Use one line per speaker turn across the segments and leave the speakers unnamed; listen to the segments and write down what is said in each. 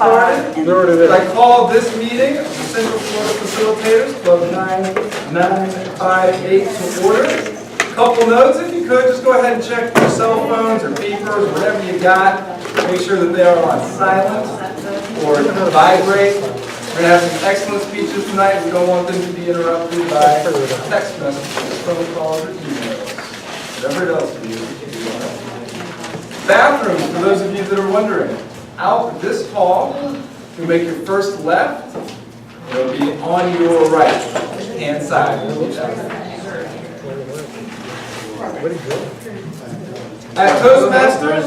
started. I call this meeting of the Central Florida Facilitators, Club 9958 to order. Couple notes, if you could, just go ahead and check your cell phones or beepers, whatever you got. Make sure that they are on silent or vibrate. We're going to have some excellent speeches tonight. We don't want them to be interrupted by text messages, phone calls, or emails. Whatever else we do. Bathrooms, for those of you that are wondering. Out this hall, you make your first left. It'll be on your right hand side. At Toastmasters,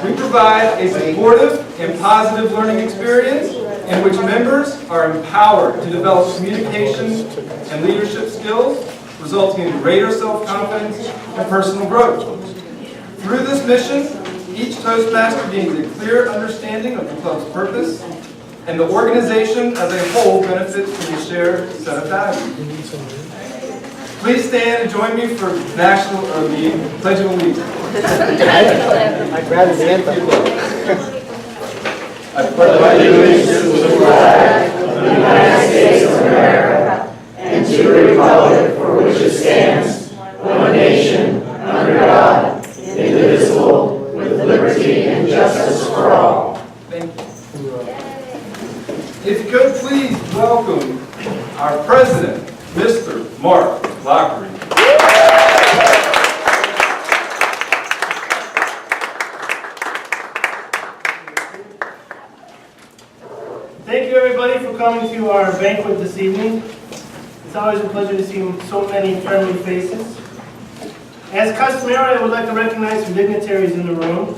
we provide a supportive and positive learning experience in which members are empowered to develop communication and leadership skills, resulting in greater self-confidence and personal growth. Through this mission, each Toastmaster gains a clear understanding of the club's purpose, and the organization as a whole benefits from a shared set of values. Please stand and join me for the Pledge of Allegiance.
I'd rather the anthem.
I pledge allegiance to the flag of the United States of America and to the republic for which it stands, one nation, under God, indivisible, with liberty and justice for all.
Thank you. If you could please welcome our president, Mr. Mark Guthrie.
Thank you everybody for coming to our banquet this evening. It's always a pleasure to see so many friendly faces. As customary, I would like to recognize some dignitaries in the room.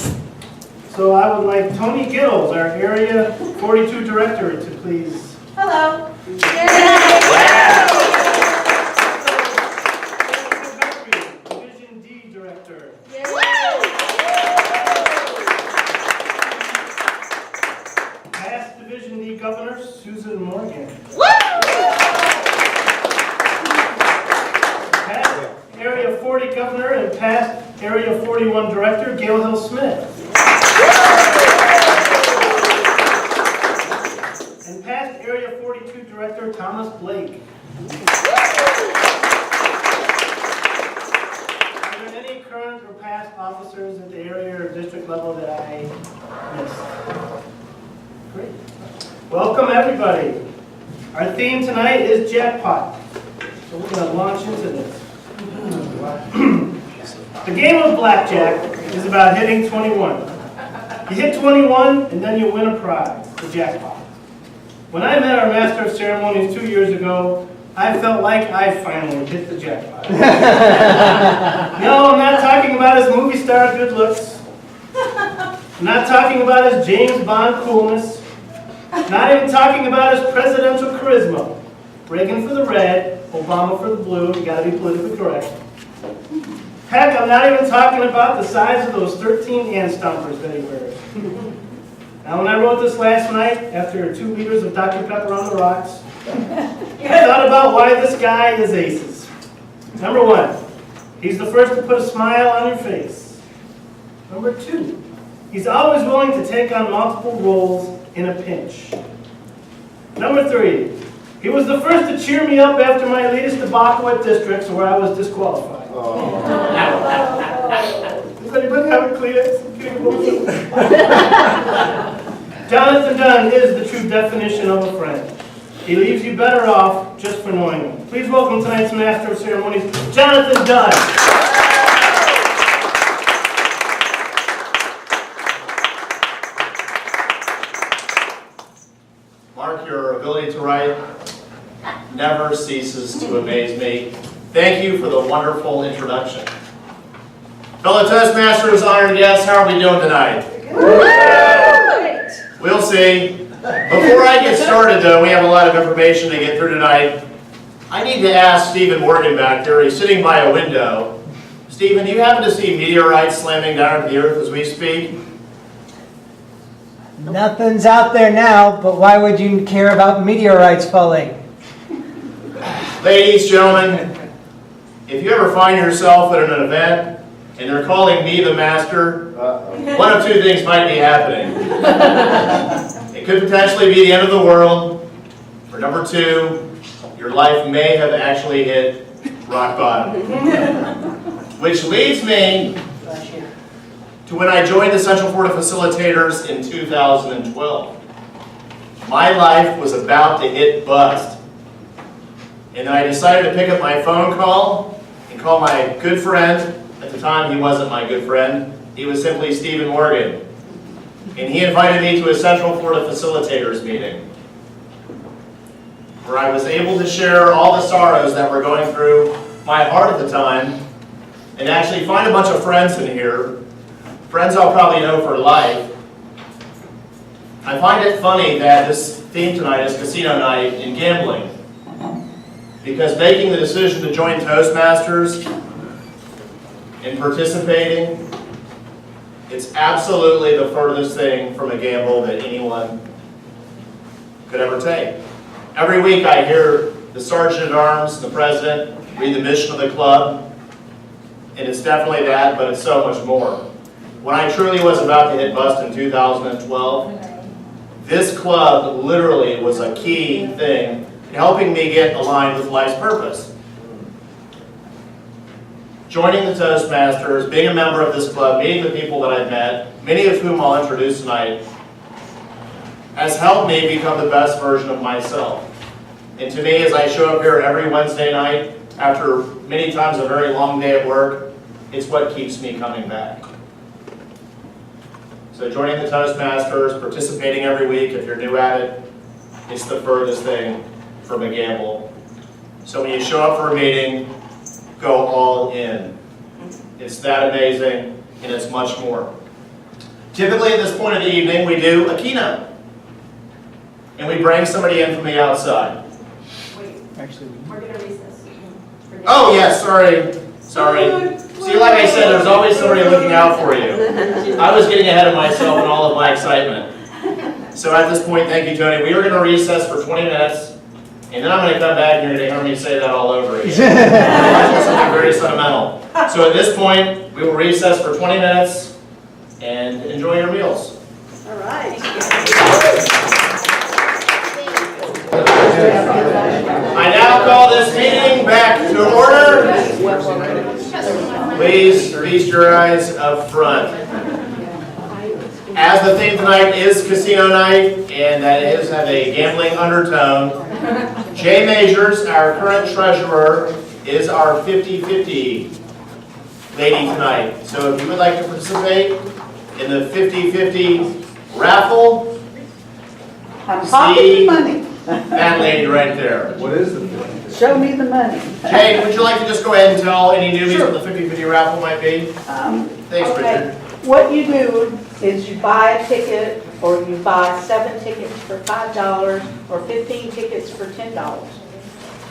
So I would like Toni Gittles, our Area 42 Director, to please.
Hello.
Division D Director. Past Division D Governor, Susan Morgan. Past Area 40 Governor and past Area 41 Director, Gail Hill-Smith. And past Area 42 Director, Thomas Blake. Are there any current or past officers at the area or district level that I missed? Great. Welcome everybody. Our theme tonight is jackpot. So we're going to launch into this. The game of blackjack is about hitting 21. You hit 21 and then you win a prize, the jackpot. When I met our Master of Ceremonies 2 years ago, I felt like I finally hit the jackpot. No, I'm not talking about his movie star good looks. I'm not talking about his James Bond coolness. Not even talking about his presidential charisma. Reagan for the red, Obama for the blue, you gotta be politically correct. Heck, I'm not even talking about the size of those 13 hand stompers that he wears. Now, when I wrote this last night, after 2 liters of Dr. Pepper on the rocks, I thought about why this guy is aces. Number 1, he's the first to put a smile on your face. Number 2, he's always willing to take on multiple roles in a pinch. Number 3, he was the first to cheer me up after my elitist debacle at districts where I was disqualified. Oh. Does anybody have a Kleenex? Jonathan Dunn is the true definition of a friend. He leaves you better off just for knowing him. Please welcome tonight's Master of Ceremonies, Jonathan Dunn.
Mark, your ability to write never ceases to amaze me. Thank you for the wonderful introduction. Fellow Toastmasters, honored guests, how are we doing tonight?
Great.
We'll see. Before I get started, though, we have a lot of information to get through tonight. I need to ask Stephen Morgan back there. He's sitting by a window. Stephen, do you happen to see meteorites slamming down to the earth as we speak?
Nothing's out there now, but why would you care about meteorites falling?
Ladies, gentlemen, if you ever find yourself at an event and they're calling me the master, one of two things might be happening. It could potentially be the end of the world. Or number two, your life may have actually hit rock bottom. Which leads me to when I joined the Central Florida Facilitators in 2012. My life was about to hit bust. And then I decided to pick up my phone call and call my good friend. At the time, he wasn't my good friend. He was simply Stephen Morgan. And he invited me to a Central Florida Facilitators meeting, where I was able to share all the sorrows that were going through my heart at the time, and actually find a bunch of friends in here, friends I'll probably know for life. I find it funny that this theme tonight is casino night and gambling, because making the decision to join Toastmasters and participating, it's absolutely the furthest thing from a gamble that anyone could ever take. Every week I hear the Sergeant at Arms, the President, read the mission of the club, and it's definitely that, but it's so much more. When I truly was about to hit bust in 2012, this club literally was a key thing in helping me get aligned with life's purpose. Joining the Toastmasters, being a member of this club, meeting the people that I've met, many of whom I'll introduce tonight, has helped me become the best version of myself. And to me, as I show up here every Wednesday night, after many times a very long day at work, it's what keeps me coming back. So joining the Toastmasters, participating every week, if you're new at it, it's the furthest thing from a gamble. So when you show up for a meeting, go all in. It's that amazing, and it's much more. Typically at this point of the evening, we do a keynote. And we bring somebody in from the outside.
We're going to recess.
Oh, yes, sorry. See, like I said, there's always somebody looking out for you. I was getting ahead of myself in all of my excitement. So at this point, thank you, Toni. We are going to recess for 20 minutes. And then I'm going to come back and you're going to hear me say that all over again. That's something very sentimental. So at this point, we will recess for 20 minutes and enjoy your meals.
All right.
I now call this meeting back to order. Please feast your eyes up front. As the theme tonight is casino night, and that is have a gambling undertone, Jaye Majors, our current treasurer, is our 50-50 lady tonight. So if you would like to participate in the 50-50 raffle,
I'm pocketing money.
that lady right there.
What is the thing?
Show me the money.
Jaye, would you like to just go ahead and tell any newbies what the 50-50 raffle might be? Thanks,
Okay.
Richard.
What you do is you buy a ticket, or you buy 7 tickets for $5, or 15 tickets for $10.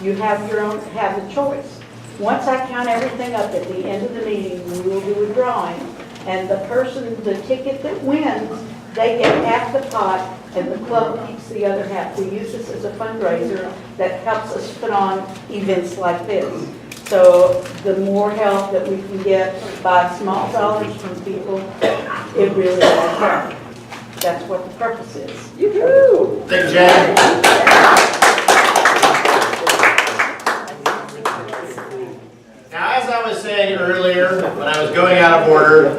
You have the choice. Once I count everything up at the end of the meeting, we will do a drawing, and the ticket that wins, they get half the pot, and the club keeps the other half. We use this as a fundraiser that helps us put on events like this. So the more help that we can get by small dollars from people, it really will help. That's what the purpose is. Yoo-hoo!
Thank you, Jaye. Now, as I was saying earlier, when I was going out of order,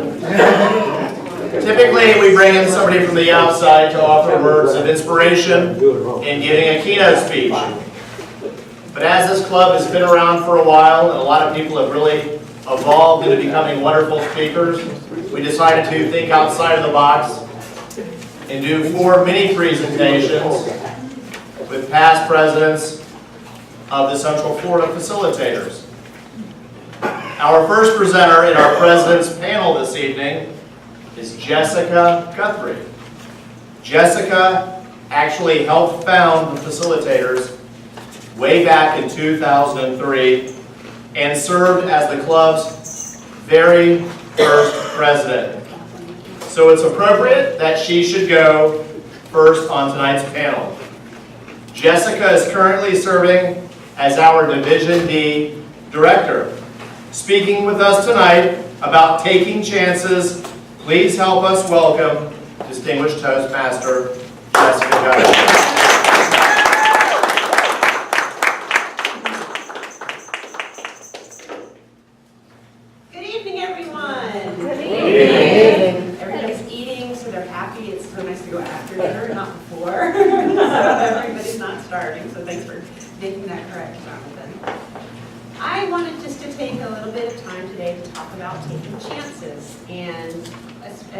typically we bring in somebody from the outside to offer words of inspiration in giving a keynote speech. But as this club has been around for a while, and a lot of people have really evolved into becoming wonderful speakers, we decided to think outside of the box and do 4 mini presentations with past presidents of the Central Florida Facilitators. Our first presenter in our president's panel this evening is Jessica Guthrie. Jessica actually helped found the Facilitators way back in 2003 and served as the club's very first president. So it's appropriate that she should go first on tonight's panel. Jessica is currently serving as our Division D Director. Speaking with us tonight about taking chances, please help us welcome distinguished Toastmaster Yes, good job.
Good evening, everyone.
Good evening.
Everybody's eating, so they're happy. It's so nice to go after dinner, not before. So everybody's not starving, so thanks for making that correct, Jonathan. I wanted just to take a little bit of time today to talk about taking chances, and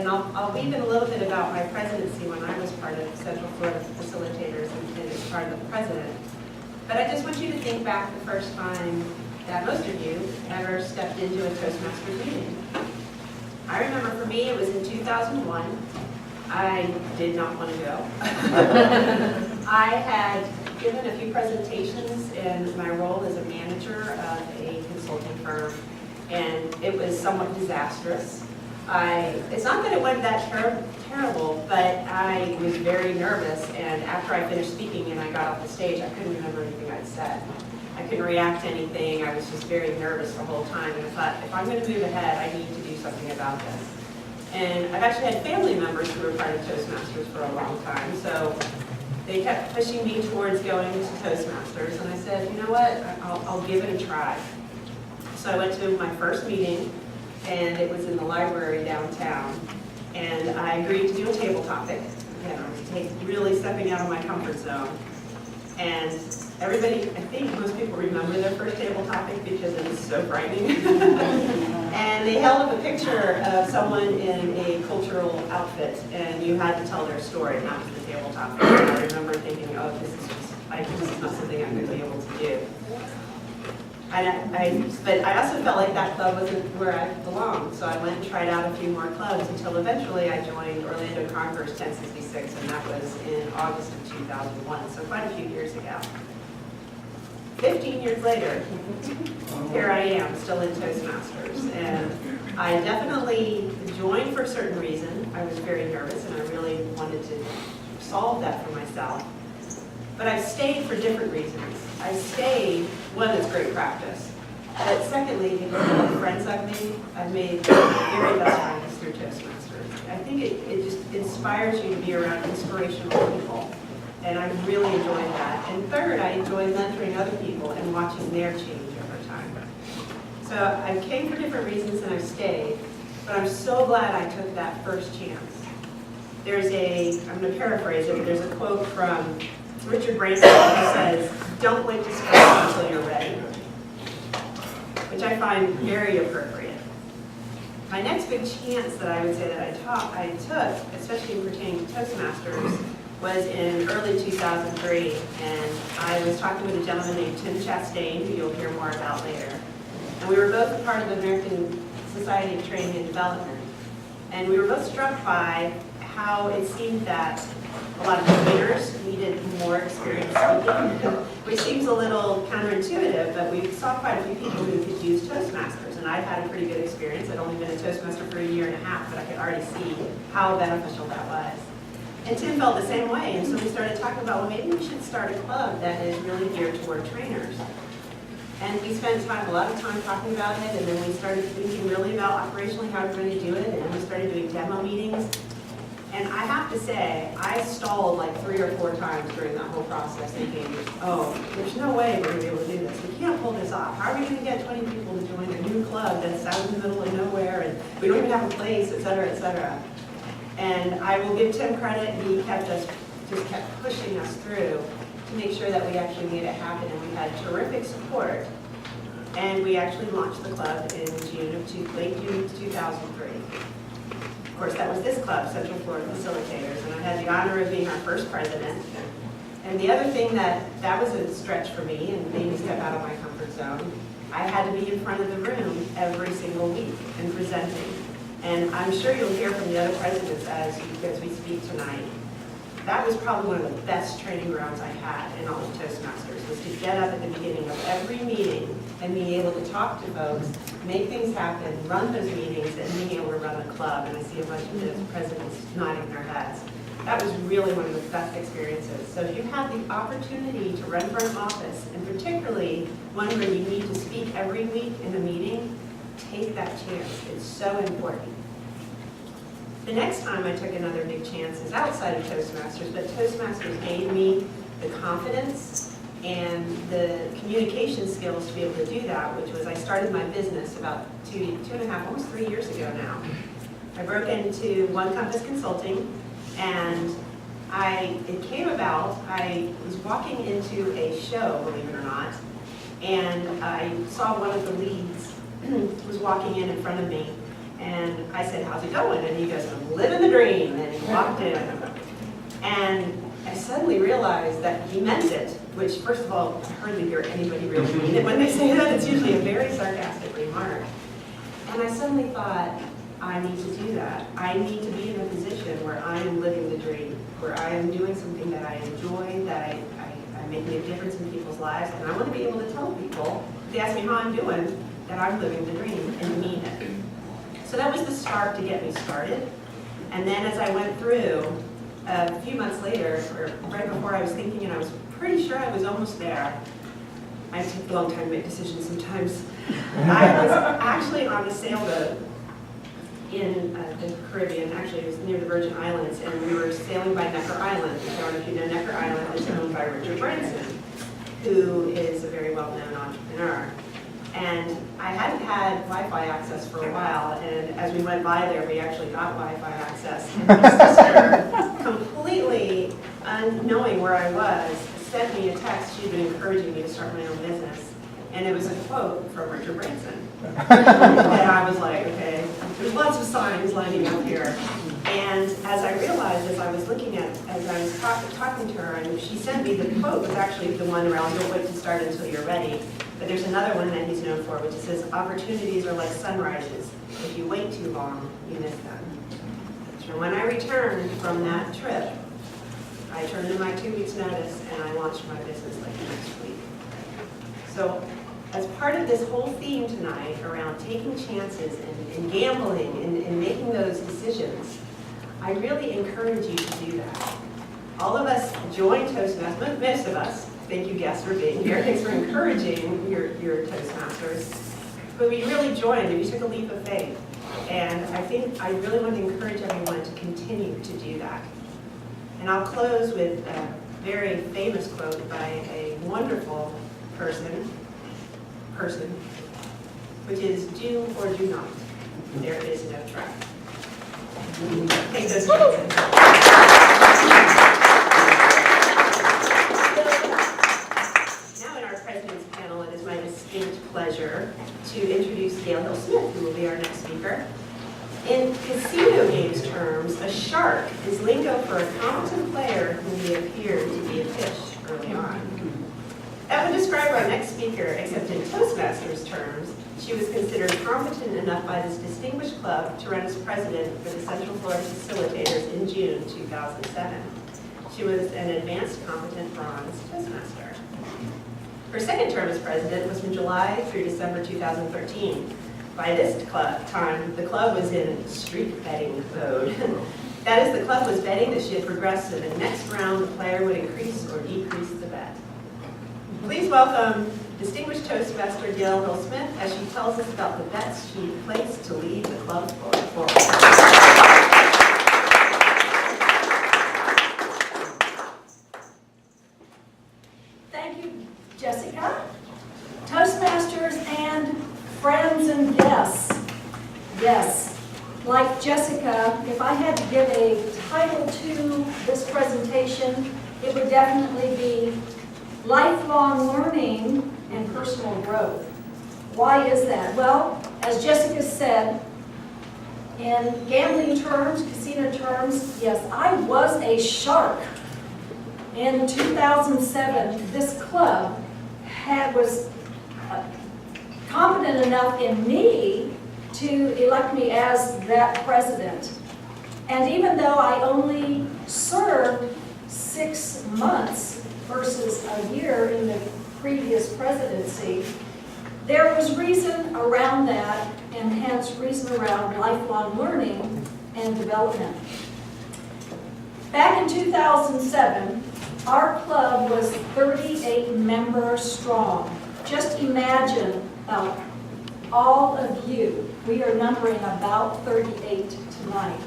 I'll weave in a little bit about my presidency when I was part of Central Florida Facilitators and as part of the president. But I just want you to think back the first time that most of you ever stepped into a Toastmasters meeting. I remember for me, it was in 2001. I did not want to go. I had given a few presentations in my role as a manager of a consulting firm, and it was somewhat disastrous. It's not that it went that terrible, but I was very nervous, and after I finished speaking and I got off the stage, I couldn't remember anything I'd said. I couldn't react to anything. I was just very nervous the whole time, and I thought, if I'm going to move ahead, I need to do something about this. And I've actually had family members who were part of Toastmasters for a long time, so they kept pushing me towards going to Toastmasters, and I said, you know what, I'll give it a try. So I went to my first meeting, and it was in the library downtown, and I agreed to do a table topic. Again, I was really stepping out of my comfort zone. And everybody, I think most people remember their first table topic because it was so frightening. And they held up a picture of someone in a cultural outfit, and you had to tell their story, not just the table topic. And I remember thinking, oh, this is not something I'm going to be able to do. But I also felt like that club wasn't where I belonged, so I went and tried out a few more clubs until eventually I joined Orlando Conquerors 1066, and that was in August of 2001, so quite a few years ago. 15 years later, here I am, still in Toastmasters, and I definitely joined for a certain reason. I was very nervous, and I really wanted to solve that for myself. But I've stayed for different reasons. I stayed, one, it's great practice. But secondly, because of the friends I've made very best friends through Toastmasters. I think it just inspires you to be around inspirational people. And I really enjoyed that. And third, I enjoy mentoring other people and watching their change over time. So I came for different reasons and I've stayed, but I'm so glad I took that first chance. I'm going to paraphrase it, but there's a quote from Richard Branson who says, "Don't wait to speak until you're ready," which I find very appropriate. My next big chance that I would say that I took, especially pertaining to Toastmasters, was in early 2003, and I was talking with a gentleman named Tim Chastain, who you'll hear more about later. And we were both a part of the American Society of Training and Development. And we were both struck by how it seemed that a lot of leaders needed more experience speaking, which seems a little counterintuitive, but we saw quite a few people who could use Toastmasters, and I'd had a pretty good experience. I'd only been a Toastmaster for a year and a half, but I could already see how beneficial that was. And Tim felt the same way, and so we started talking about, well, maybe we should start a club that is really geared toward trainers. And we spent a lot of time talking about it, and then we started thinking really about operationally how we're going to do it, and then we started doing demo meetings. And I have to say, I stalled like 3 or 4 times during that whole process thinking, oh, there's no way we're going to be able to do this. We can't pull this off. How are we going to get 20 people to join a new club that's out in the middle of nowhere, and we don't even have a place, et cetera, et cetera. And I will give Tim credit. He kept pushing us through to make sure that we actually made it happen. And we had terrific support. And we actually launched the club in late June 2003. Of course, that was this club, Central Florida Facilitators, and I had the honor of being our first president. And the other thing that was a stretch for me and made me step out of my comfort zone, I had to be in front of the room every single week and presenting. And I'm sure you'll hear from the other presidents as we speak tonight. That was probably one of the best training grounds I had in all of Toastmasters, was to get up at the beginning of every meeting and being able to talk to folks, make things happen, run those meetings, and being able to run a club. And I see a bunch of those presidents nodding their heads. That was really one of the best experiences. So if you have the opportunity to run for an office, and particularly one where you need to speak every week in a meeting, take that chance. It's so important. The next time I took another big chance is outside of Toastmasters, but Toastmasters gave me the confidence and the communication skills to be able to do that, which was I started my business about two and a half, almost 3 years ago now. I broke into One Compass Consulting, and it came about, I was walking into a show, believe it or not, and I saw one of the leads was walking in front of me, and I said, "How's it going?" And he goes, "I'm living the dream," and he walked in. And I suddenly realized that he meant it, which, first of all, I hardly hear anybody really mean it. When they say that, it's usually a very sarcastic remark. And I suddenly thought, I need to do that. I need to be in a position where I am living the dream, where I am doing something that I enjoy, that I'm making a difference in people's lives, and I want to be able to tell people, if they ask me how I'm doing, that I'm living the dream and mean it. So that was the start to get me started. And then as I went through, a few months later, or right before I was thinking, and I was pretty sure I was almost there. I take a long time to make decisions sometimes. I was actually on a sailboat in the Caribbean. Actually, it was near the Virgin Islands, and we were sailing by Necker Island. I don't know if you know Necker Island. It's owned by Richard Branson, who is a very well-known entrepreneur. And I hadn't had Wi-Fi access for a while, and as we went by there, we actually got Wi-Fi access. And my sister, completely unknowing where I was, sent me a text. She'd been encouraging me to start my own business, and it was a quote from Richard Branson. And I was like, okay, there's lots of signs lining up here. And as I realized, as I was looking at, as I was talking to her, and she sent me, the quote was actually the one around, "Don't wait to start until you're ready." But there's another one that he's known for, which says, "Opportunities are like sunrises. If you wait too long, you miss them." So when I returned from that trip, I turned in my 2 weeks' notice, and I launched my business like the next week. So as part of this whole theme tonight around taking chances and gambling and making those decisions, I really encourage you to do that. All of us join Toastmasters, most of us. Thank you, guests, for being here. Thanks for encouraging your Toastmasters. But we really joined, and we took a leap of faith. And I think I really want to encourage everyone to continue to do that. And I'll close with a very famous quote by a wonderful person, which is, "Do or do not. There is no try." Take those chances. Now in our President's panel, it is my distinct pleasure to introduce Gail Hill-Smith, who will be our next speaker. In casino games terms, a shark is lingo for a competent player who may appear to be a fish early on. That would describe our next speaker, except in Toastmasters terms, she was considered competent enough by this distinguished club to run as president for the Central Florida Facilitators in June 2007. She was an advanced competent bronze Toastmaster. Her second term as president was from July through December 2013. By this time, the club was in streak betting mode. That is, the club was betting that she had progressed to the next round, the player would increase or decrease the bet. Please welcome distinguished Toastmaster Gail Hill-Smith as she tells us about the bets she placed to lead the club forward.
Thank you, Jessica. Toastmasters and friends and guests. Yes, like Jessica, if I had to give a title to this presentation, it would definitely be Lifelong Learning and Personal Growth. Why is that? Well, as Jessica said, in gambling terms, casino terms, yes, I was a shark. In 2007, this club was competent enough in me to elect me as that president. And even though I only served 6 months versus a year in the previous presidency, there was reason around that, and hence reason around lifelong learning and development. Back in 2007, our club was 38 members strong. Just imagine all of you. We are numbering about 38 tonight.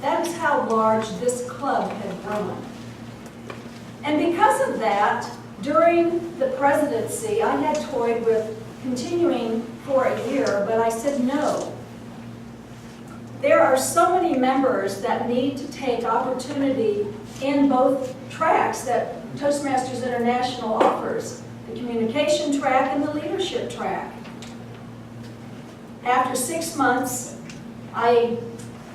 That is how large this club had grown. And because of that, during the presidency, I had toyed with continuing for a year, but I said no. There are so many members that need to take opportunity in both tracks that Toastmasters International offers, the communication track and the leadership track. After 6 months, I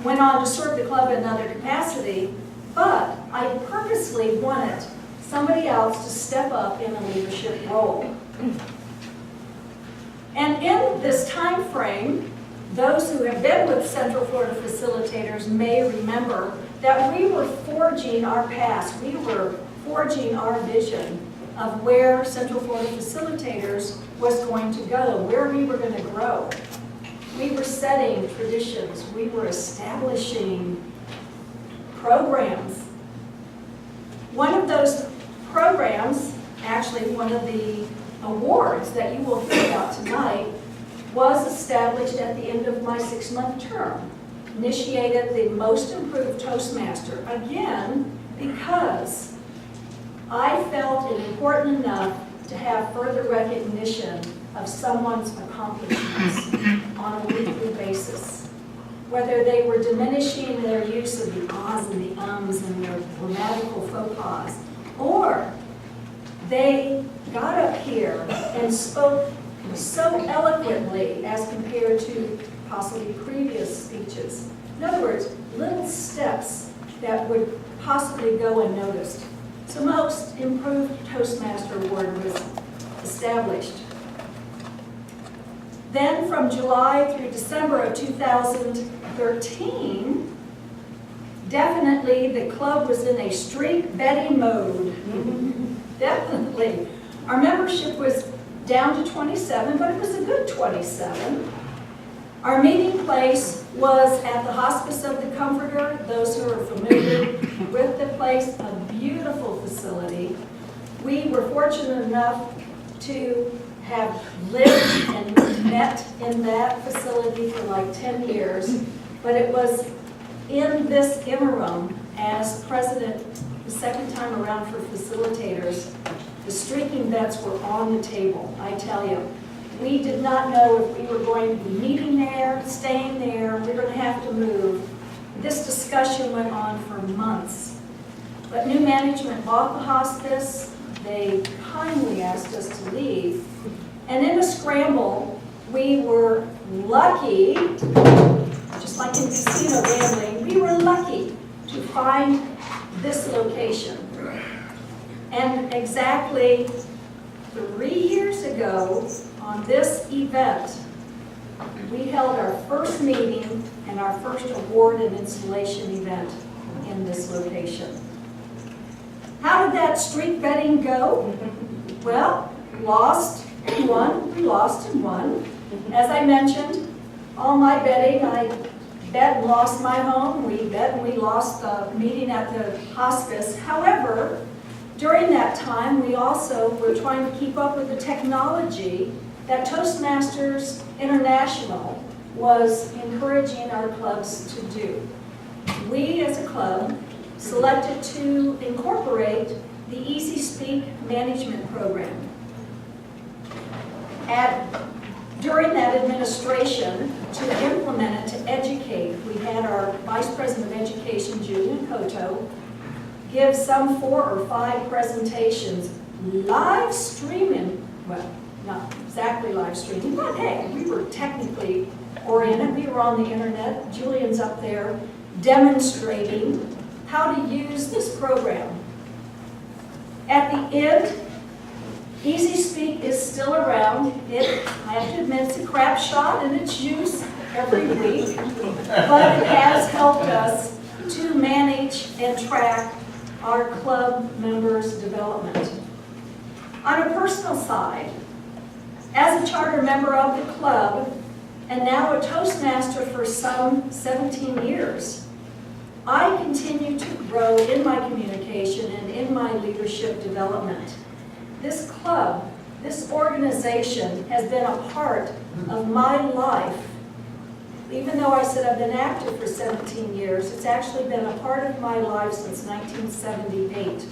went on to serve the club in another capacity, but I purposely wanted somebody else to step up in a leadership role. And in this time frame, those who have been with Central Florida Facilitators may remember that we were forging our past. We were forging our vision of where Central Florida Facilitators was going to go, where we were going to grow. We were setting traditions. We were establishing programs. One of those programs, actually one of the awards that you will hear about tonight, was established at the end of my 6-month term. Initiated the Most Improved Toastmaster, again, because I felt it important enough to have further recognition of someone's accomplishments on a weekly basis. Whether they were diminishing their use of the ahs and the ums and their grammatical faux pas, or they got up here and spoke so eloquently as compared to possibly previous speeches. In other words, little steps that would possibly go unnoticed. So Most Improved Toastmaster Award was established. Then from July through December of 2013, definitely the club was in a streak betting mode. Definitely. Our membership was down to 27, but it was a good 27. Our meeting place was at the Hospice of the Comforter. Those who are familiar with the place, a beautiful facility. We were fortunate enough to have lived and met in that facility for like 10 years, but it was in this interim as president the second time around for facilitators, the streaking bets were on the table, I tell you. We did not know if we were going to be meeting there, staying there, we were going to have to move. This discussion went on for months. But new management bought the hospice. They kindly asked us to leave. And in a scramble, we were lucky, just like in casino gambling, we were lucky to find this location. And exactly 3 years ago, on this event, we held our first meeting and our first award and installation event in this location. How did that streak betting go? Well, lost and won, we lost and won. As I mentioned, all my betting, I bet and lost my home, we bet and we lost the meeting at the hospice. However, during that time, we also were trying to keep up with the technology that Toastmasters International was encouraging our clubs to do. We, as a club, selected to incorporate the Easy Speak management program. During that administration, to implement it, to educate, we had our Vice President of Education, Julian, give some 4 or 5 presentations, live streaming, well, not exactly live streaming, but hey, we were technically oriented. We were on the internet. Julian's up there demonstrating how to use this program. At the end, Easy Speak is still around. I have to admit, it's a crap shot in its use every week, but it has helped us to manage and track our club members' development. On a personal side, as a charter member of the club, and now a Toastmaster for some 17 years, I continue to grow in my communication and in my leadership development. This club, this organization has been a part of my life. Even though I said I've been active for 17 years, it's actually been a part of my life since 1978.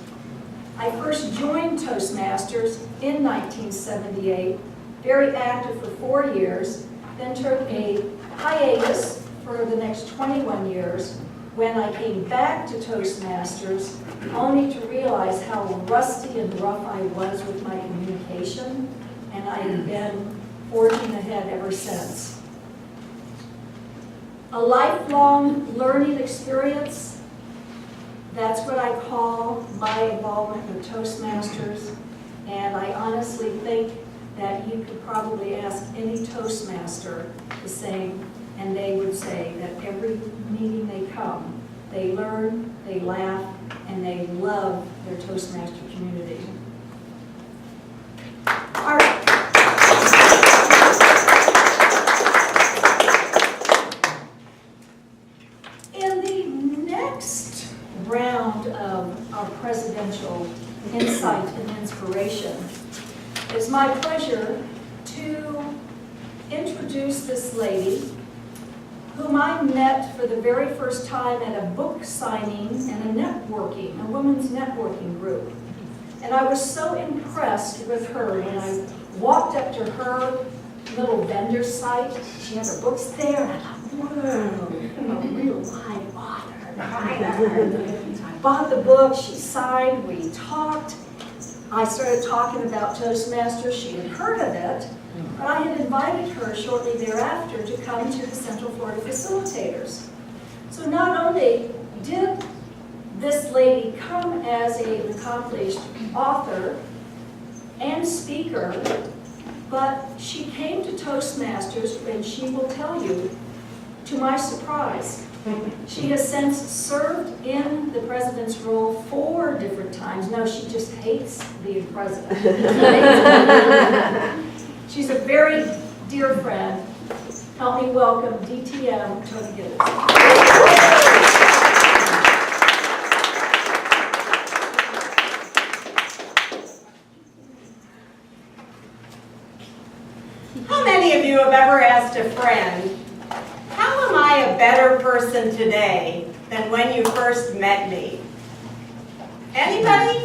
I first joined Toastmasters in 1978, very active for 4 years, then took a hiatus for the next 21 years when I came back to Toastmasters, only to realize how rusty and rough I was with my communication, and I have been forging ahead ever since. A lifelong learning experience, that's what I call my involvement with Toastmasters, and I honestly think that you could probably ask any Toastmaster the same, and they would say that every meeting they come, they learn, they laugh, and they love their Toastmaster community. All right. In the next round of our presidential insight and inspiration, it's my pleasure to introduce this lady whom I met for the very first time at a book signing and a women's networking group. And I was so impressed with her when I walked up to her little vendor site. She had her books there, and I thought, whoa, a real live author. I bought the book, she signed, we talked. I started talking about Toastmasters. She had heard of it, but I had invited her shortly thereafter to come to the Central Florida Facilitators. So not only did this lady come as an accomplished author and speaker, but she came to Toastmasters, and she will tell you, to my surprise, she has since served in the president's role 4 different times. No, she just hates being president. She's a very dear friend. Help me welcome DTM Toni Gail.
How many of you have ever asked a friend, how am I a better person today than when you first met me? Anybody?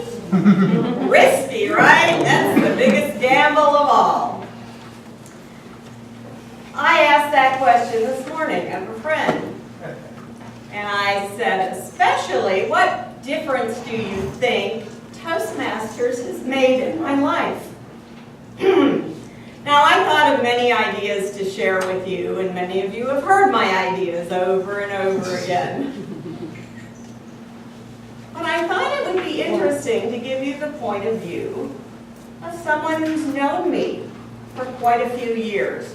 Risky, right? That's the biggest gamble of all. I asked that question this morning of a friend. And I said, especially, what difference do you think Toastmasters has made in my life? Now, I thought of many ideas to share with you, and many of you have heard my ideas over and over again. But I thought it would be interesting to give you the point of view of someone who's known me for quite a few years.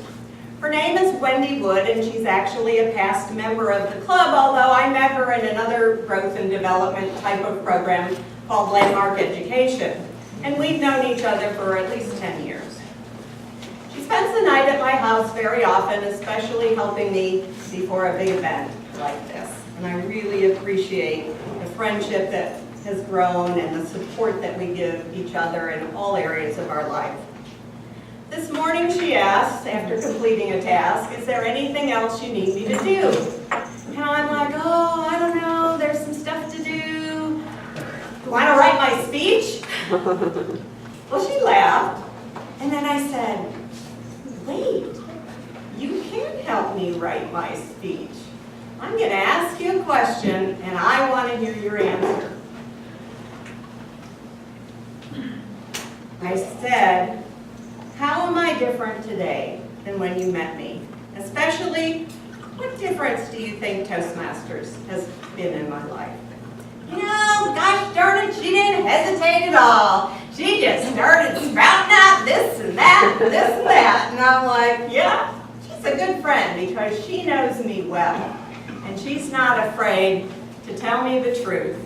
Her name is Wendy Wood, and she's actually a past member of the club, although I met her in another growth and development type of program called Landmark Education. And we've known each other for at least 10 years. She spends the night at my house very often, especially helping me before a big event like this. And I really appreciate the friendship that has grown and the support that we give each other in all areas of our life. This morning she asked, after completing a task, is there anything else you need me to do? And I'm like, oh, I don't know, there's some stuff to do. You want to write my speech? Well, she laughed, and then I said, wait, you can't help me write my speech. I'm going to ask you a question, and I want to hear your answer. I said, how am I different today than when you met me? Especially, what difference do you think Toastmasters has been in my life? You know, gosh darn it, she didn't hesitate at all. She just started spouting out this and that and this and that. And I'm like, yeah, she's a good friend because she knows me well. And she's not afraid to tell me the truth.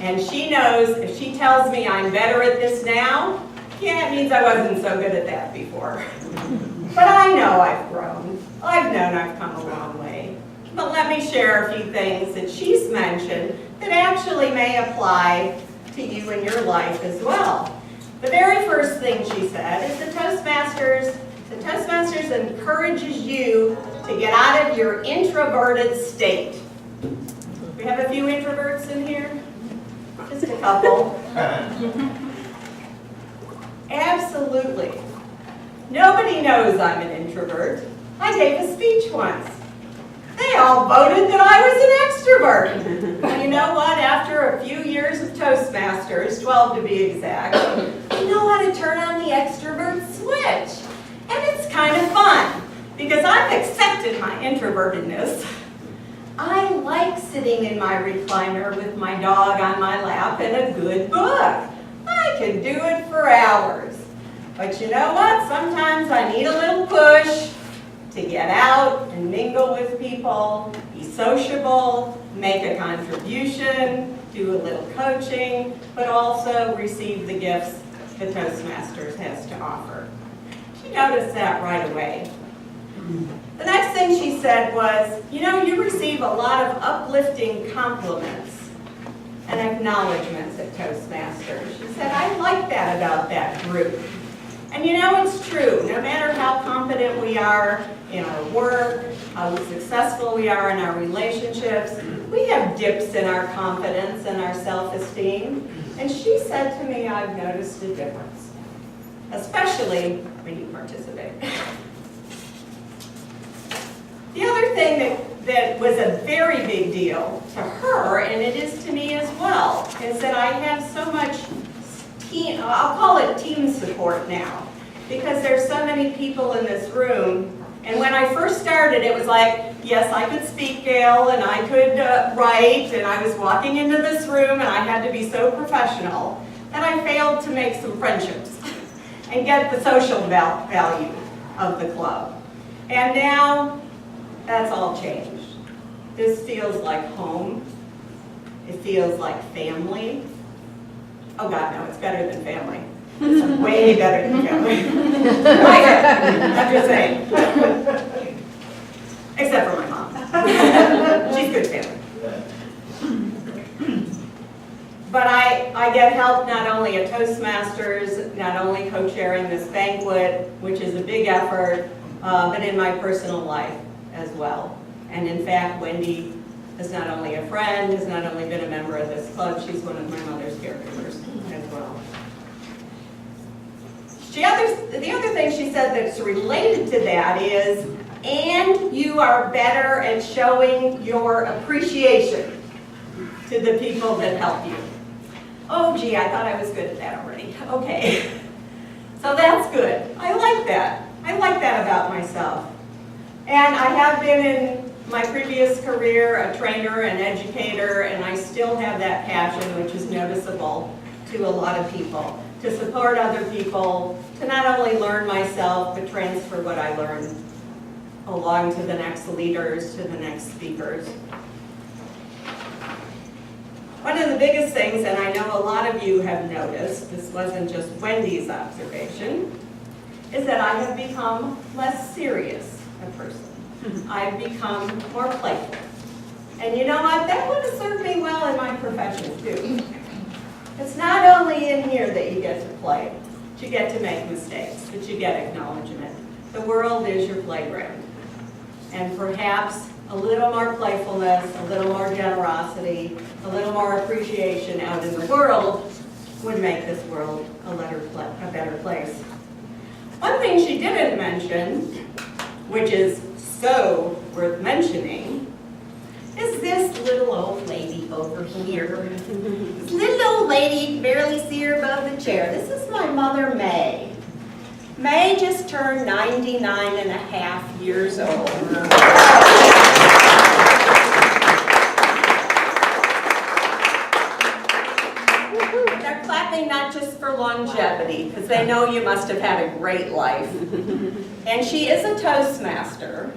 And she knows if she tells me I'm better at this now, yeah, it means I wasn't so good at that before. But I know I've grown. I've known I've come a long way. But let me share a few things that she's mentioned that actually may apply to you in your life as well. The very first thing she said is the Toastmasters encourages you to get out of your introverted state. We have a few introverts in here? Just a couple. Absolutely. Nobody knows I'm an introvert. I gave a speech once. They all voted that I was an extrovert. Well, you know what? After a few years of Toastmasters, 12 to be exact, I know how to turn on the extrovert switch. And it's kind of fun, because I've accepted my introvertedness. I like sitting in my recliner with my dog on my lap and a good book. I can do it for hours. But you know what? Sometimes I need a little push to get out and mingle with people, be sociable, make a contribution, do a little coaching, but also receive the gifts that Toastmasters has to offer. She noticed that right away. The next thing she said was, you know, you receive a lot of uplifting compliments and acknowledgments at Toastmasters. She said, I like that about that group. And you know, it's true. No matter how competent we are in our work, how successful we are in our relationships, we have dips in our confidence and our self-esteem. And she said to me, I've noticed a difference, especially when you participate. The other thing that was a very big deal to her, and it is to me as well, is that I have so much team, I'll call it team support now, because there's so many people in this room. And when I first started, it was like, yes, I could speak, Gail, and I could write, and I was walking into this room, and I had to be so professional that I failed to make some friendships and get the social value of the club. And now, that's all changed. This feels like home. It feels like family. Oh God, no, it's better than family. It's way better than family. I'm just saying. Except for my mom. She's good family. But I get help not only at Toastmasters, not only co-chairing this banquet, which is a big effort, but in my personal life as well. And in fact, Wendy is not only a friend, has not only been a member of this club, she's one of my mother's caregivers as well. The other thing she said that's related to that is, and you are better at showing your appreciation to the people that help you. Oh gee, I thought I was good at that already. Okay. So that's good. I like that. I like that about myself. And I have been in my previous career a trainer and educator, and I still have that passion, which is noticeable to a lot of people, to support other people, to not only learn myself, but transfer what I learned along to the next leaders, to the next speakers. One of the biggest things, and I know a lot of you have noticed, this wasn't just Wendy's observation, is that I have become less serious a person. I've become more playful. And you know what? That would have served me well in my profession too. It's not only in here that you get to play, but you get to make mistakes, but you get acknowledgement. The world is your playground. And perhaps a little more playfulness, a little more generosity, a little more appreciation out in the world would make this world a better place. One thing she didn't mention, which is so worth mentioning, is this little old lady over here. This little old lady, you can barely see her above the chair. This is my mother, May. May just turned 99 and a half years old. They're clapping not just for longevity, because they know you must have had a great life. And she is a Toastmaster,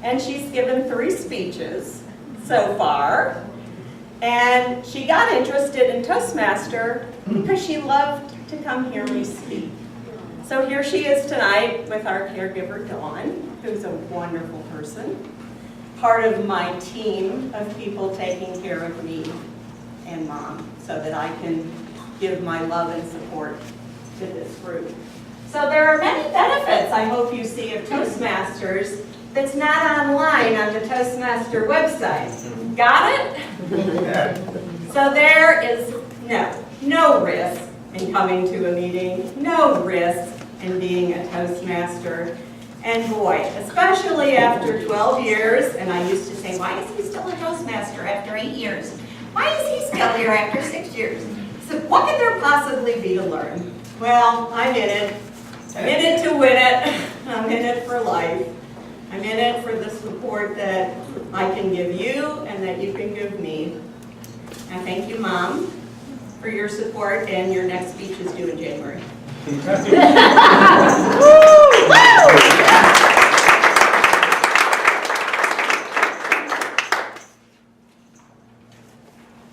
and she's given 3 speeches so far. And she got interested in Toastmaster because she loved to come hear me speak. So here she is tonight with our caregiver, Dawn, who's a wonderful person, part of my team of people taking care of me and Mom, so that I can give my love and support to this group. So there are many benefits I hope you see of Toastmasters, that's not online on the Toastmaster website. Got it? So there is no risk in coming to a meeting, no risk in being a Toastmaster. And boy, especially after 12 years, and I used to say, why is he still a Toastmaster after 8 years? Why is he still here after 6 years? So what could there possibly be to learn? Well, I'm in it. I'm in it to win it. I'm in it for life. I'm in it for the support that I can give you and that you can give me. And thank you, Mom, for your support, and your next speech is due in January.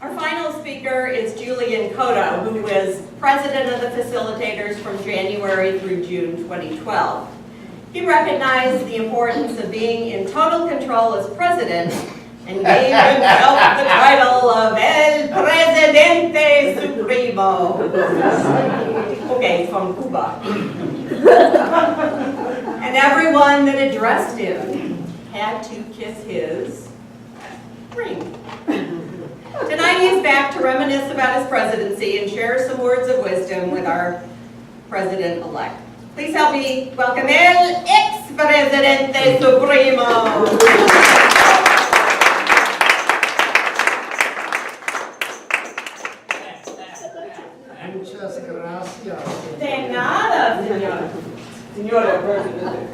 Our final speaker is Julian, who is president of the Facilitators from January through June 2012. He recognized the importance of being in total control as president and gave himself the title of El Presidente Supremo. Okay, from Cuba. And everyone that addressed him had to kiss his ring. Tonight he's back to reminisce about his presidency and share some words of wisdom with our president-elect. Please help me welcome El Ex-Presidente Supremo.
Muchas gracias.
De nada, señor. Señora President.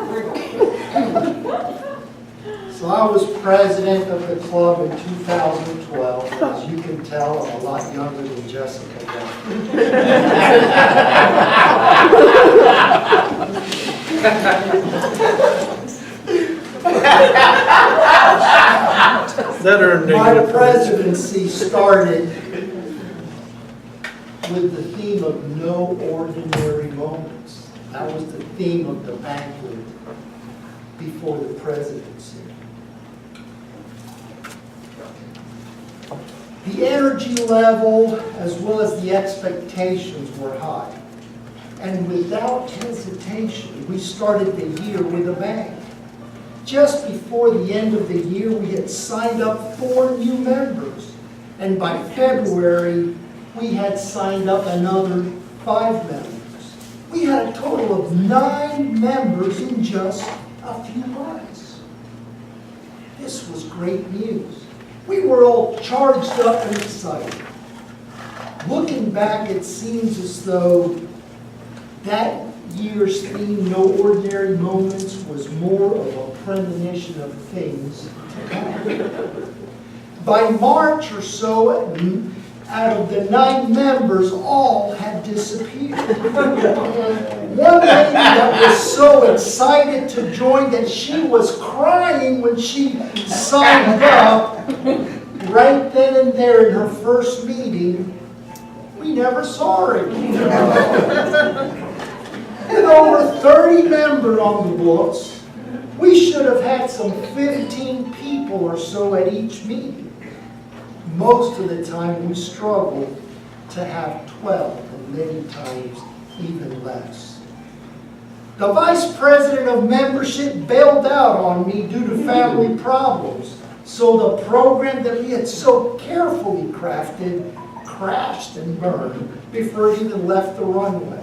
So I was president of the club in 2012. As you can tell, I'm a lot younger than Jessica now. My presidency started with the theme of no ordinary moments. That was the theme of the banquet before the presidency. The energy level as well as the expectations were high. And without hesitation, we started the year with a bang. Just before the end of the year, we had signed up 4 new members. And by February, we had signed up another 5 members. We had a total of 9 members in just a few months. This was great news. We were all charged up and excited. Looking back, it seems as though that year's theme, No Ordinary Moments, was more of a premonition of things to come. By March or so, out of the 9 members, all had disappeared. One lady that was so excited to join that she was crying when she signed up, right then and there in her first meeting, we never saw her again. With over 30 members on the books, we should have had some 15 people or so at each meeting. Most of the time we struggled to have 12, and many times even less. The vice president of membership bailed out on me due to family problems, so the program that we had so carefully crafted crashed and burned before it even left the runway.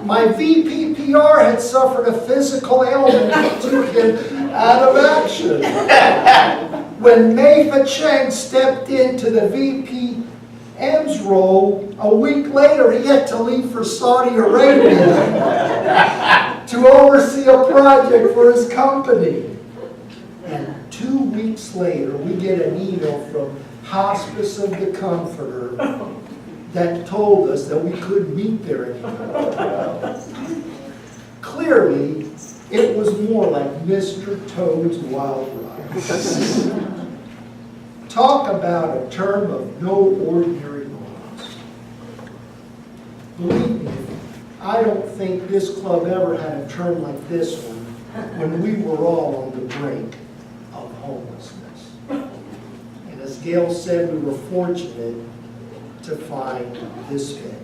My VPPR had suffered a physical ailment that took him out of action. When Mei Fa-Cheng stepped into the VPM's role, a week later he had to leave for Saudi Arabia to oversee a project for his company. And 2 weeks later, we get an email from Hospice of the Comforter that told us that we couldn't meet there anymore. Clearly, it was more like Mr. Toad's Wild Ride. Talk about a term of no ordinary moments. Believe me, I don't think this club ever had a term like this one when we were all on the brink of homelessness. And as Gail said, we were fortunate to find this venue.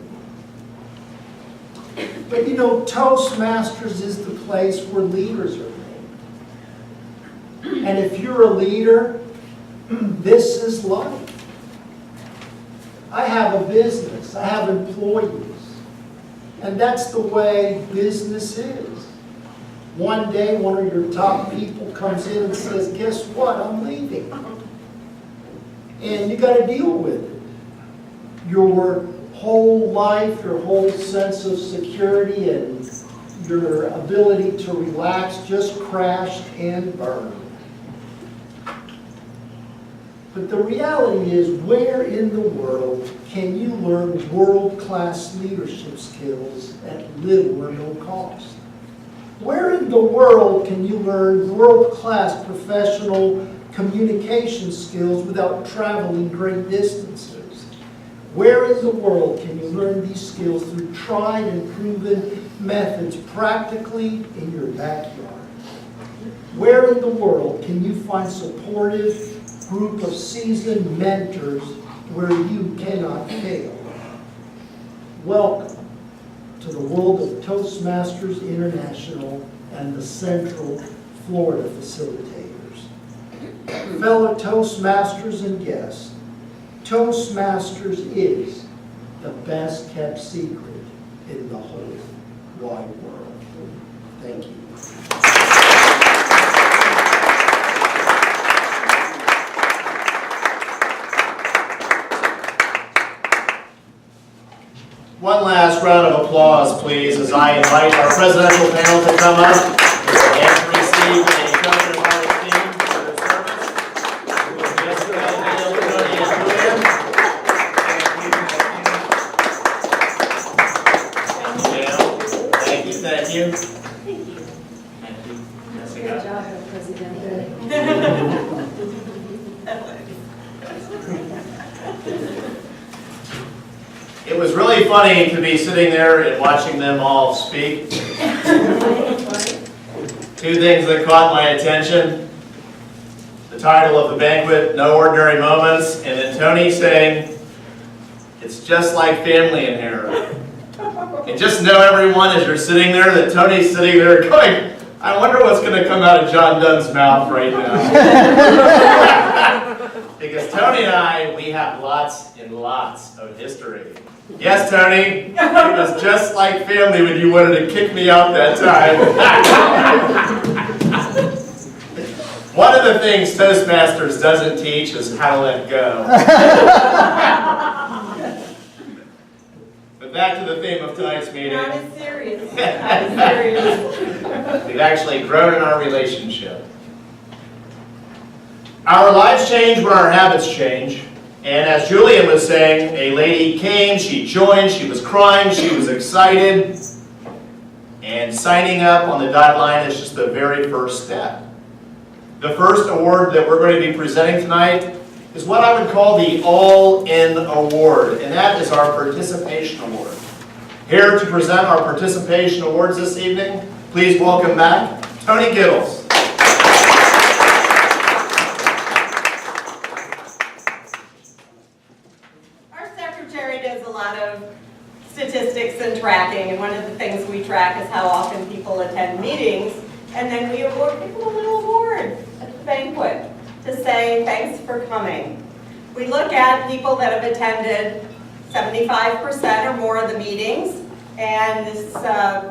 But you know, Toastmasters is the place where leaders are made. And if you're a leader, this is life. I have a business, I have employees, and that's the way business is. One day, one of your top people comes in and says, guess what, I'm leaving. And you got to deal with it. Your whole life, your whole sense of security and your ability to relax just crashed and burned. But the reality is, where in the world can you learn world-class leadership skills at little or no cost? Where in the world can you learn world-class professional communication skills without traveling great distances? Where in the world can you learn these skills through tried and proven methods practically in your backyard? Where in the world can you find supportive group of seasoned mentors where you cannot fail? Welcome to the world of Toastmasters International and the Central Florida Facilitators. Fellow Toastmasters and guests, Toastmasters is the best kept secret in the whole wide world. Thank you.
One last round of applause, please, as I invite our presidential panel to come up and to receive a token of our esteem for their service. Jessica, Gail, Toni, and Julian. Gail, thank you, thank you. Thank you, Jessica.
Good job, President.
It was really funny to be sitting there and watching them all speak. Two things that caught my attention. The title of the banquet, No Ordinary Moments, and then Toni saying, it's just like family in here. And just know, everyone, as you're sitting there, that Toni's sitting there going, I wonder what's going to come out of John Dunn's mouth right now. Because Toni and I, we have lots and lots of history. Yes, Toni, it was just like family when you wanted to kick me out that time. One of the things Toastmasters doesn't teach is how to let go. But back to the theme of tonight's meeting.
Not as serious. Not as serious.
We've actually grown in our relationship. Our lives change when our habits change. And as Julian was saying, a lady came, she joined, she was crying, she was excited. And signing up on the dotted line is just the very first step. The first award that we're going to be presenting tonight is what I would call the All-In Award, and that is our Participation Award. Here to present our Participation Awards this evening, please welcome back Toni Gittles.
Statistics and tracking, and one of the things we track is how often people attend meetings, and then we award people a little award at the banquet to say thanks for coming. We look at people that have attended 75% or more of the meetings, and this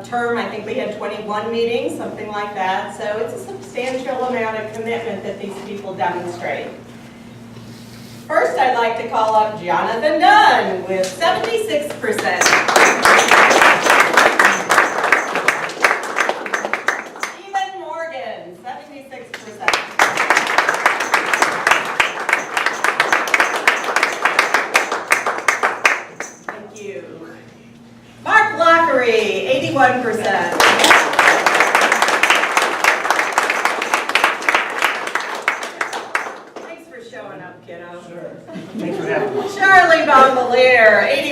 term I think we had 21 meetings, something like that, so it's a substantial amount of commitment that these people demonstrate. First, I'd like to call up Jonathan Dunn with 76%. Stephen Morgan, 76%. Thank you. Mark Lockery, 81%. Charlie Bongolier, 81%.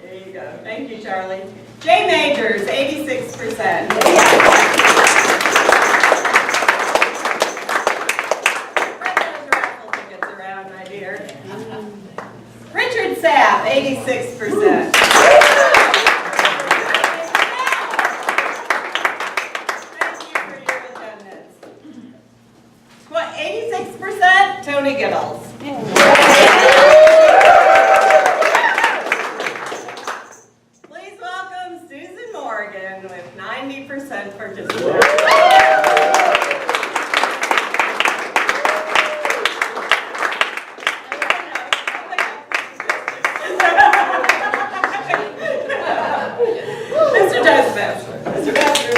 There you go. Thank you, Charlie. Jaye Majors, 86%. President's raffle tickets around, my dear. Richard Sapp, 86%. medals. Please welcome Susan Morgan with 90% participation. Mr. Toastmaster. Mr. Master.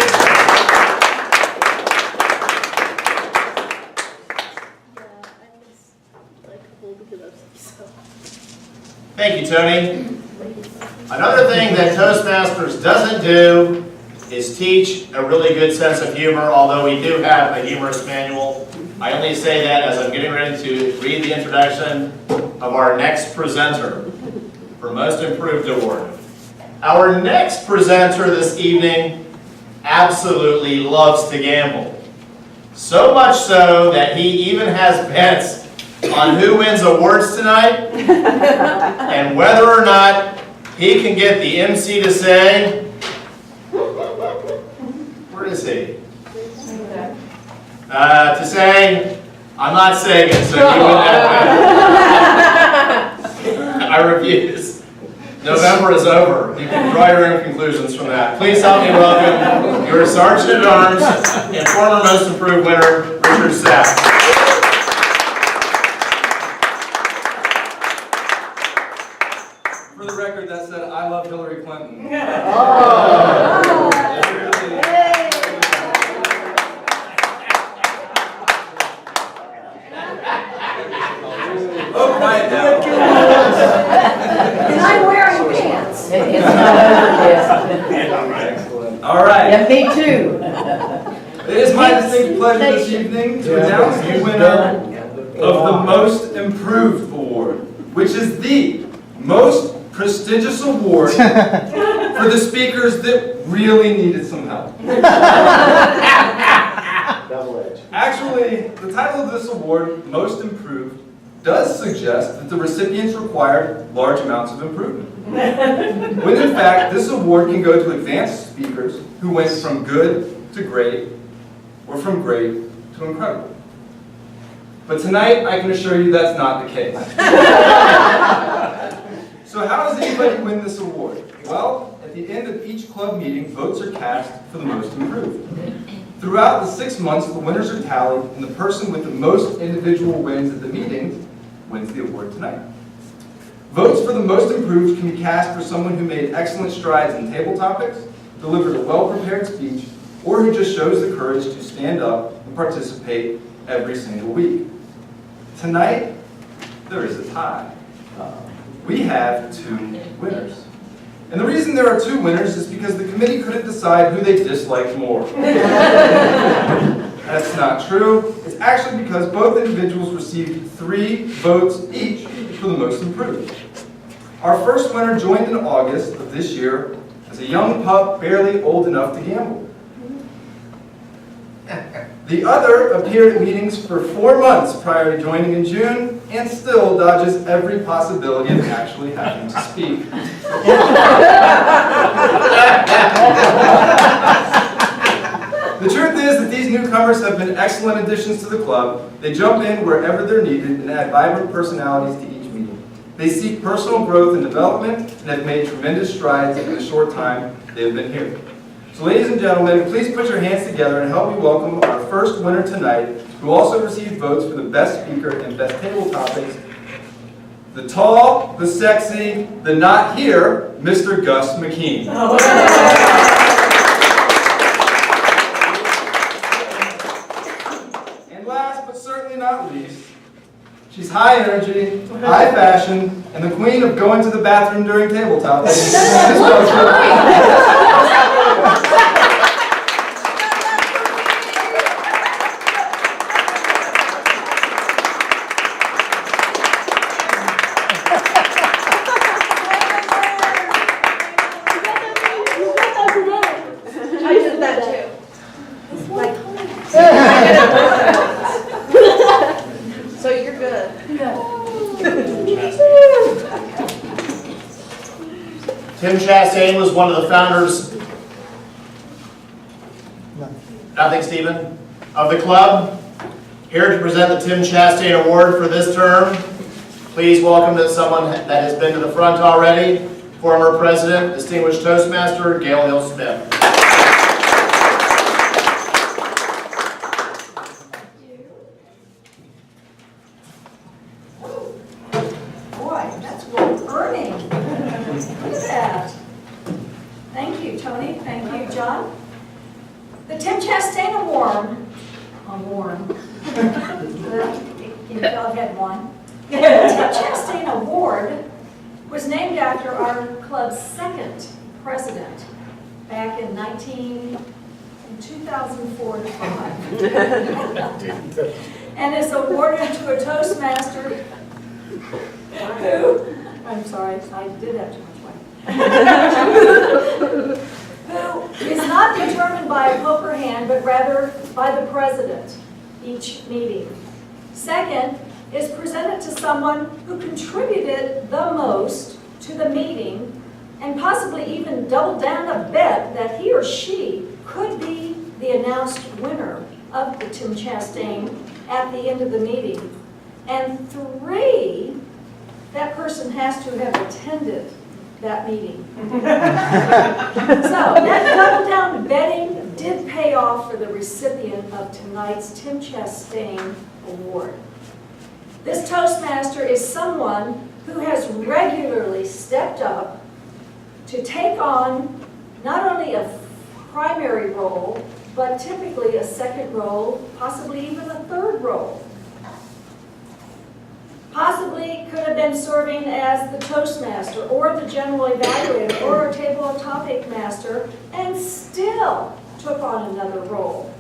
Thank you, Toni. Another thing that Toastmasters doesn't do is teach a really good sense of humor, although we do have a humorous manual. I only say that as I'm getting ready to read the introduction of our next presenter for Most Improved Award. Our next presenter this evening absolutely loves to gamble. So much so that he even has bets on who wins awards tonight and whether or not he can get the MC to say, where is he? To say, I'm not saying it, so you wouldn't have that. I refuse. November is over. You can draw your own conclusions from that. Please help me welcome your Sergeant at Arms and former Most Improved winner, Richard Sapp.
For the record, that said, I love Hillary Clinton. Oh, quiet now.
And I'm wearing pants.
All right.
Yeah, me too.
It is my distinct pleasure this evening to announce the winner of the Most Improved Award, which is the most prestigious award for the speakers that really needed some help. Actually, the title of this award, Most Improved, does suggest that the recipients required large amounts of improvement. When in fact, this award can go to advanced speakers who went from good to great, or from great to incredible. But tonight, I can assure you that's not the case. So how does anybody win this award? Well, at the end of each club meeting, votes are cast for the most improved. Throughout the 6 months, the winners are tallied, and the person with the most individual wins at the meeting wins the award tonight. Votes for the most improved can be cast for someone who made excellent strides in table topics, delivered a well-prepared speech, or who just shows the courage to stand up and participate every single week. Tonight, there is a tie. We have 2 winners. And the reason there are 2 winners is because the committee couldn't decide who they disliked more. That's not true. It's actually because both individuals received 3 votes each for the most improved. Our first winner joined in August of this year as a young pup barely old enough to gamble. The other appeared at meetings for 4 months prior to joining in June and still dodges every possibility of actually having to speak. The truth is that these newcomers have been excellent additions to the club. They jump in wherever they're needed and add vibrant personalities to each meeting. They seek personal growth and development and have made tremendous strides in the short time they have been here. So ladies and gentlemen, please put your hands together and help me welcome our first winner tonight, who also received votes for the best speaker and best table topics, the tall, the sexy, the not here, Mr. Gus McKean. And last but certainly not least, she's high energy, high fashion, and the queen of going to the bathroom during table topics.
So you're good.
Tim Chastain was one of the founders, nothing, Stephen, of the club. Here to present the Tim Chastain Award for this term, please welcome someone that has been to the front already, former President, Distinguished Toastmaster, Gail Hill-Smith.
Boy, that's worth earning. Look at that. Thank you, Toni. Thank you, John. The Tim Chastain Award. Y'all had one. The Tim Chastain Award was named after our club's second president back in 2004 to 5. And is awarded to a Toastmaster who, I'm sorry, I did have too much wine. Who is not determined by a poker hand, but rather by the president each meeting. Second, is presented to someone who contributed the most to the meeting and possibly even doubled down a bet that he or she could be the announced winner of the Tim Chastain at the end of the meeting. And three, that person has to have attended that meeting. So that double down betting did pay off for the recipient of tonight's Tim Chastain Award. This Toastmaster is someone who has regularly stepped up to take on not only a primary role, but typically a second role, possibly even a third role. Possibly could have been serving as the Toastmaster or the General Evaluator or a Table of Topic Master and still took on another role.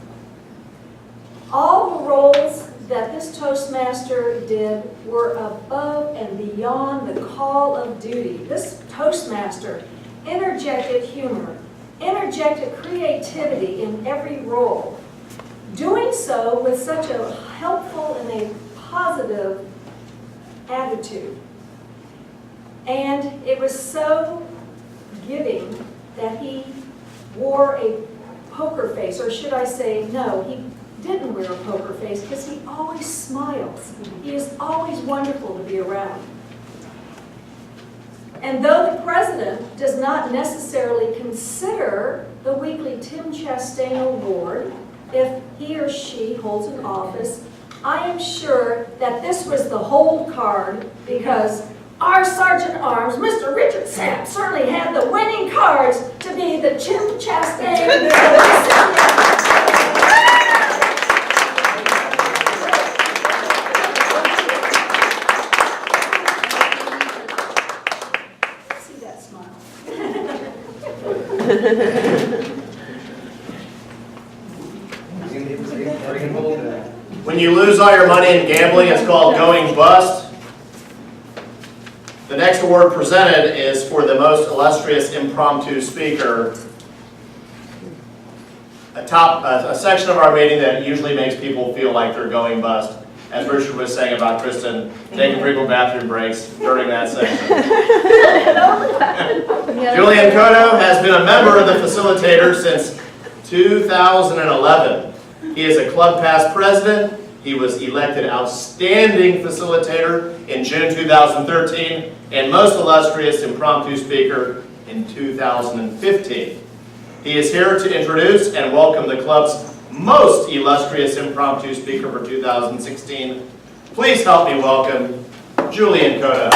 All the roles that this Toastmaster did were above and beyond the call of duty. This Toastmaster interjected humor, interjected creativity in every role, doing so with such a helpful and a positive attitude. And it was so giving that he wore a poker face, or should I say, no, he didn't wear a poker face because he always smiles. He is always wonderful to be around. And though the president does not necessarily consider the weekly Tim Chastain Award if he or she holds an office, I am sure that this was the hold card because our Sergeant at Arms, Mr. Richard Sapp, certainly had the winning cards to be the Tim Chastain recipient. See that smile.
When you lose all your money in gambling, it's called going bust. The next award presented is for the most illustrious impromptu speaker. A section of our meeting that usually makes people feel like they're going bust, as Richard was saying about Kristen taking frequent bathroom breaks during that section. Julian has been a member of the Facilitator since 2011. He is a club past president. He was elected Outstanding Facilitator in June 2013 and Most Illustrious Impromptu Speaker in 2015. He is here to introduce and welcome the club's Most Illustrious Impromptu Speaker for 2016. Please help me welcome Julian Koda.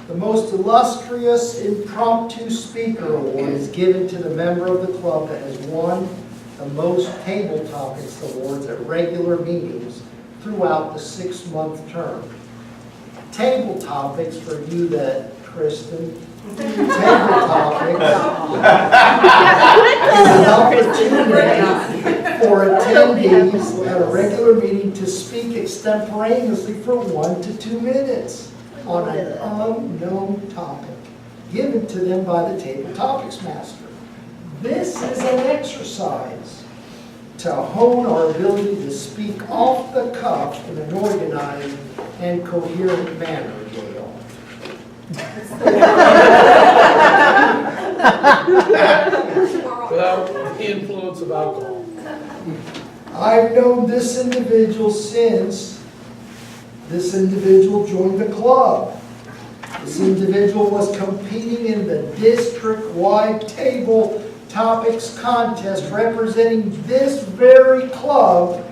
The Most Illustrious Impromptu Speaker Award is given to the member of the club that has won the most Table Topics awards at regular meetings throughout the 6-month term. Table Topics, for you that, Kristen, Table Topics is an opportunity for attendees at a regular meeting to speak extemporaneously for 1 to 2 minutes on an unknown topic given to them by the Table Topics Master. This is an exercise to hone our ability to speak off the cuff in an organized and coherent manner, Gail.
Without the influence of alcohol.
I've known this individual since this individual joined the club. This individual was competing in the district-wide table topics contest representing this very club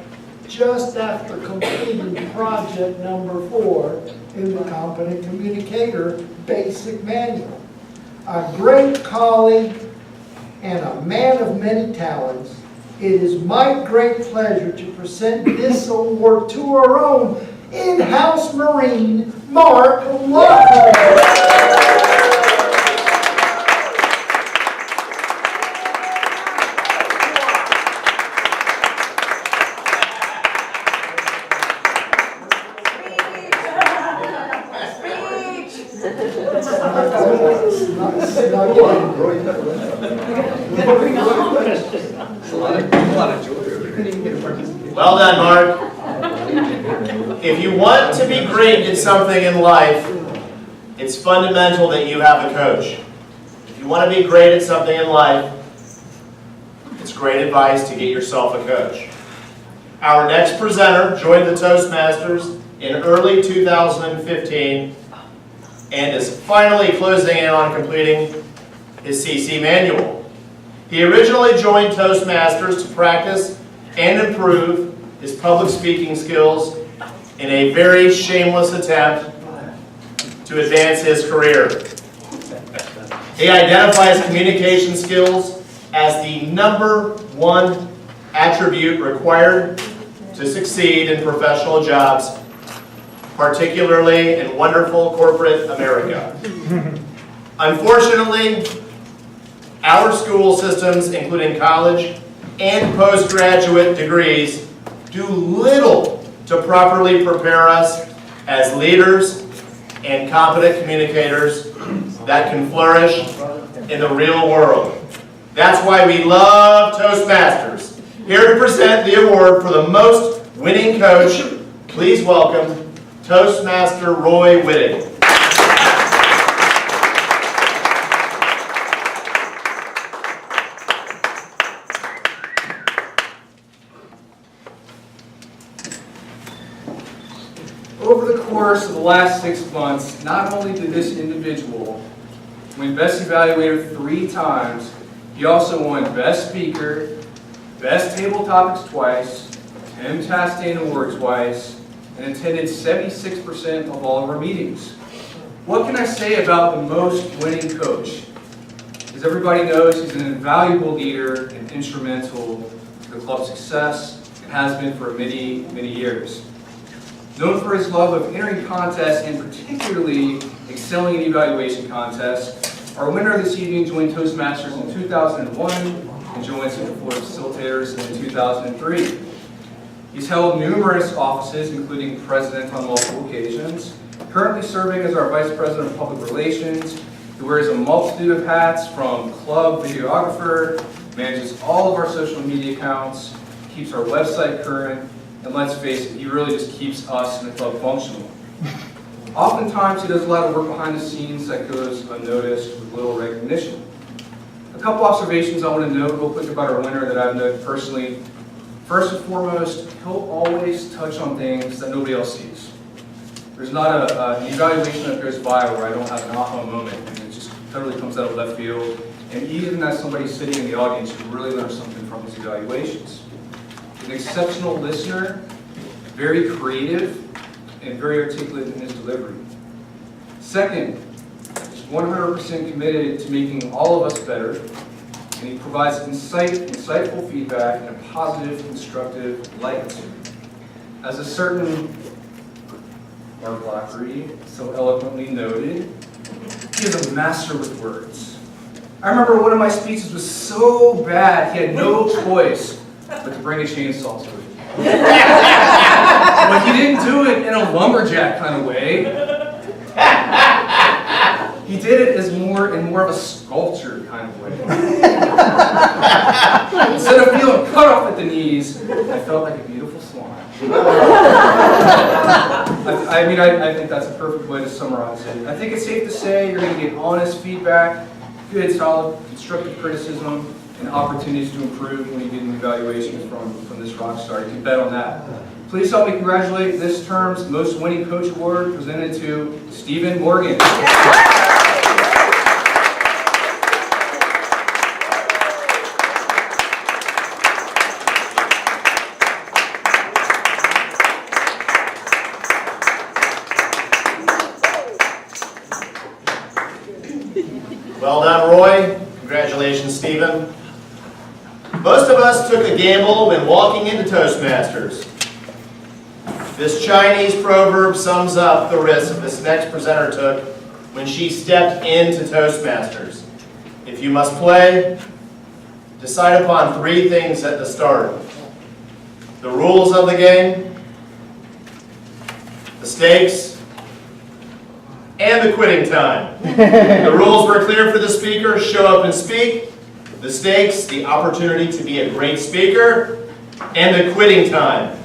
just after completing project number 4 in the Competent Communicator Basic Manual. A great colleague and a man of many talents, it is my great pleasure to present this award to our own in-house Marine, Mark Guthrie.
Well done, Mark. If you want to be great at something in life, it's fundamental that you have a coach. If you want to be great at something in life, it's great advice to get yourself a coach. Our next presenter joined the Toastmasters in early 2015 and is finally closing in on completing his CC manual. He originally joined Toastmasters to practice and improve his public speaking skills in a very shameless attempt to advance his career. He identifies communication skills as the #1 attribute required to succeed in professional jobs, particularly in wonderful corporate America. Unfortunately, our school systems, including college and postgraduate degrees, do little to properly prepare us as leaders and competent communicators that can flourish in the real world. That's why we love Toastmasters. Here to present the award for the most winning coach, please welcome Toastmaster Roy Whitting.
Over the course of the last 6 months, not only did this individual win Best Evaluator 3 times, he also won Best Speaker, Best Table Topics twice, Tim Chastain Award twice, and attended 76% of all of our meetings. What can I say about the most winning coach? As everybody knows, he's an invaluable leader and instrumental to the club's success and has been for many, many years. Known for his love of entering contests and particularly excelling in evaluation contests, our winner this evening joined Toastmasters in 2001 and joined Central Florida Facilitators in 2003. He's held numerous offices, including president on multiple occasions, currently serving as our Vice President of Public Relations. He wears a multitude of hats, from club videographer, manages all of our social media accounts, keeps our website current, and let's face it, he really just keeps us in the club functional. Oftentimes, he does a lot of work behind the scenes that goes unnoticed with little recognition. A couple observations I want to note real quick about our winner that I've noted personally. First and foremost, he'll always touch on things that nobody else sees. There's not an evaluation that goes by where I don't have an aha moment, and it just totally comes out of left field. And even as somebody sitting in the audience, you really learn something from his evaluations. An exceptional listener, very creative, and very articulate in his delivery. Second, he's 100% committed to making all of us better, and he provides insightful feedback in a positive, constructive light. As a certain Mark Guthrie so eloquently noted, he is a master with words. I remember one of my speeches was so bad, he had no choice but to bring a chainsaw to it. But he didn't do it in a lumberjack kind of way. He did it as more of a sculpture kind of way. Instead of feeling cut off at the knees, I felt like a beautiful swan. I think that's a perfect way to summarize it. I think it's safe to say you're going to get honest feedback, good, solid, constructive criticism, and opportunities to improve when you get an evaluation from this rock star. You can bet on that. Please help me congratulate this term's Most Winning Coach Award presented to Stephen Morgan.
Well done, Roy. Congratulations, Stephen. Most of us took a gamble when walking into Toastmasters. This Chinese proverb sums up the risk this next presenter took when she stepped into Toastmasters. If you must play, decide upon 3 things at the start: the rules of the game, the stakes, and the quitting time. The rules were clear for the speaker: show up and speak. The stakes, the opportunity to be a great speaker, and the quitting time.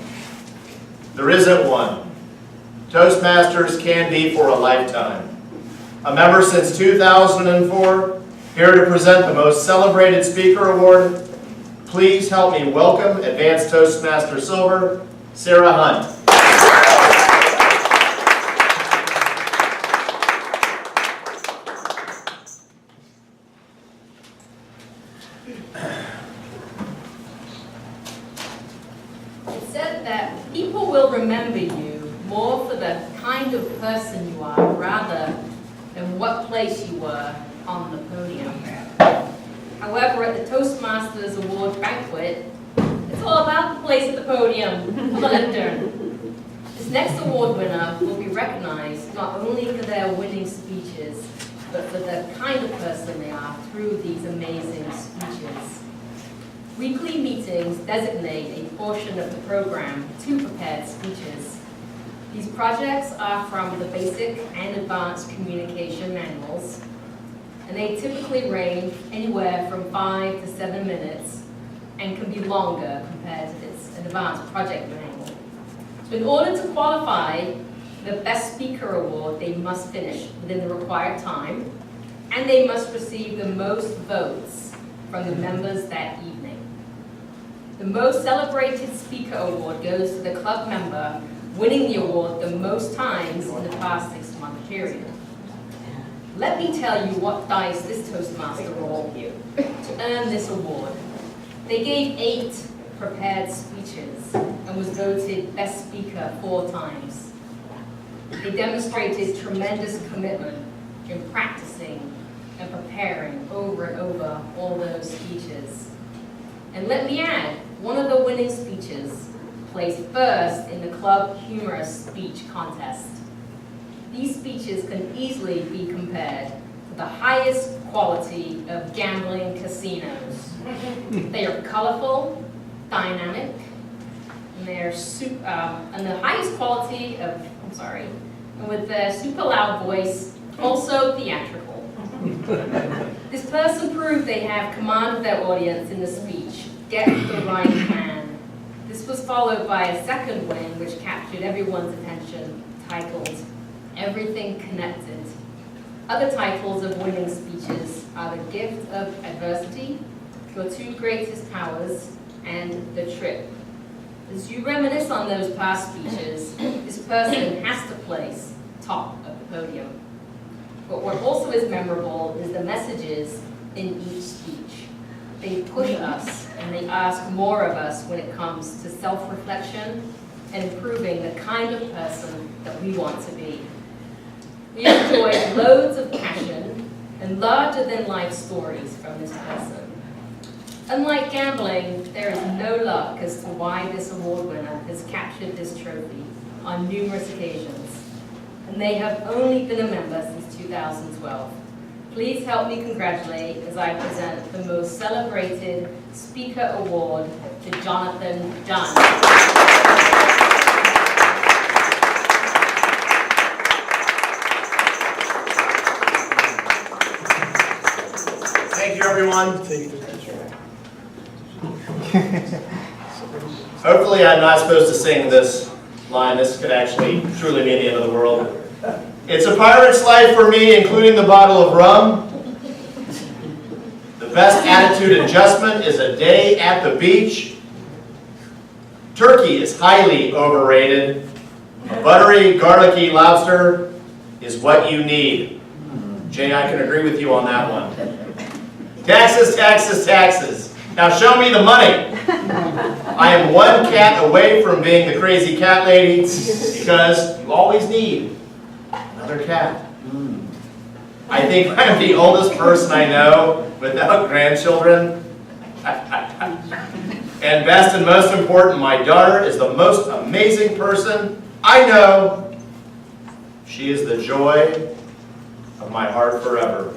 There isn't one. Toastmasters can be for a lifetime. A member since 2004, here to present the Most Celebrated Speaker Award. Please help me welcome Advanced Toastmaster Silver, Sarah Hunt.
People will remember you more for the kind of person you are rather than what place you were on the podium. However, at the Toastmasters Award Banquet, it's all about the place at the podium, the lectern. This next award winner will be recognized not only for their winning speeches, but for the kind of person they are through these amazing speeches. Weekly meetings designate a portion of the program to prepared speeches. These projects are from the basic and advanced communication manuals, and they typically range anywhere from 5 to 7 minutes and can be longer compared to this advanced project manual. So in order to qualify the Best Speaker Award, they must finish within the required time, and they must receive the most votes from the members that evening. The Most Celebrated Speaker Award goes to the club member winning the award the most times in the past 6-month period. Let me tell you what dice this Toastmaster rolled to earn this award. They gave 8 prepared speeches and was voted Best Speaker 4 times. They demonstrated tremendous commitment in practicing and preparing over and over all those speeches. And let me add, one of the winning speeches placed first in the Club Humorous Speech Contest. These speeches can easily be compared to the highest quality of gambling casinos. They are colorful, dynamic, and they're and the highest quality of, and with their super loud voice, also theatrical. This person proved they have command of their audience in the speech. Get the right man. This was followed by a second win, which captured everyone's attention, titled Everything Connected. Other titles of winning speeches are The Gift of Adversity, Your 2 Greatest Powers, and The Trip. As you reminisce on those past speeches, this person has to place top of the podium. But what also is memorable is the messages in each speech. They push us and they ask more of us when it comes to self-reflection and improving the kind of person that we want to be. We enjoyed loads of passion and larger-than-life stories from this person. Unlike gambling, there is no luck as to why this award winner has captured this trophy on numerous occasions, and they have only been a member since 2012. Please help me congratulate as I present the Most Celebrated Speaker Award to Jonathan Dunn.
Thank you, everyone. Hopefully I'm not supposed to sing this line, this could actually truly mean the end of the world. It's a pirate's life for me, including the bottle of rum. The best attitude adjustment is a day at the beach. Turkey is highly overrated. A buttery, garlicky lobster is what you need. Jay, I can agree with you on that one. Taxes, taxes, taxes. Now show me the money. I am one cat away from being the crazy cat lady because you always need another cat. I think I'm the oldest person I know without grandchildren. And best and most important, my daughter is the most amazing person I know. She is the joy of my heart forever.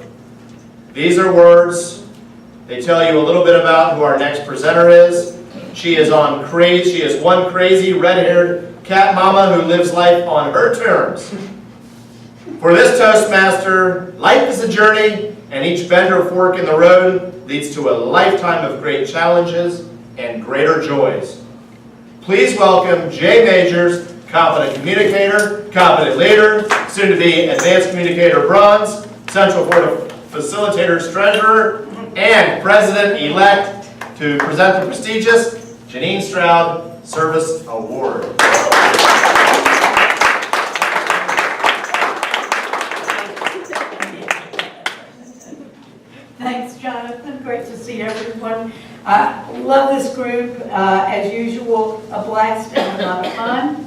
These are words. They tell you a little bit about who our next presenter is. She is one crazy red-haired cat mama who lives life on her terms. For this Toastmaster, life is a journey, and each bend or fork in the road leads to a lifetime of great challenges and greater joys. Please welcome Jaye Majors, Confident Communicator, Confident Leader, soon to be Advanced Communicator Bronze, Central Florida Facilitators Treasurer, and President-elect, to present the prestigious Jeanine Stroud Service Award.
Thanks, Jonathan. Great to see everyone. Love this group. As usual, a blast and a lot of fun.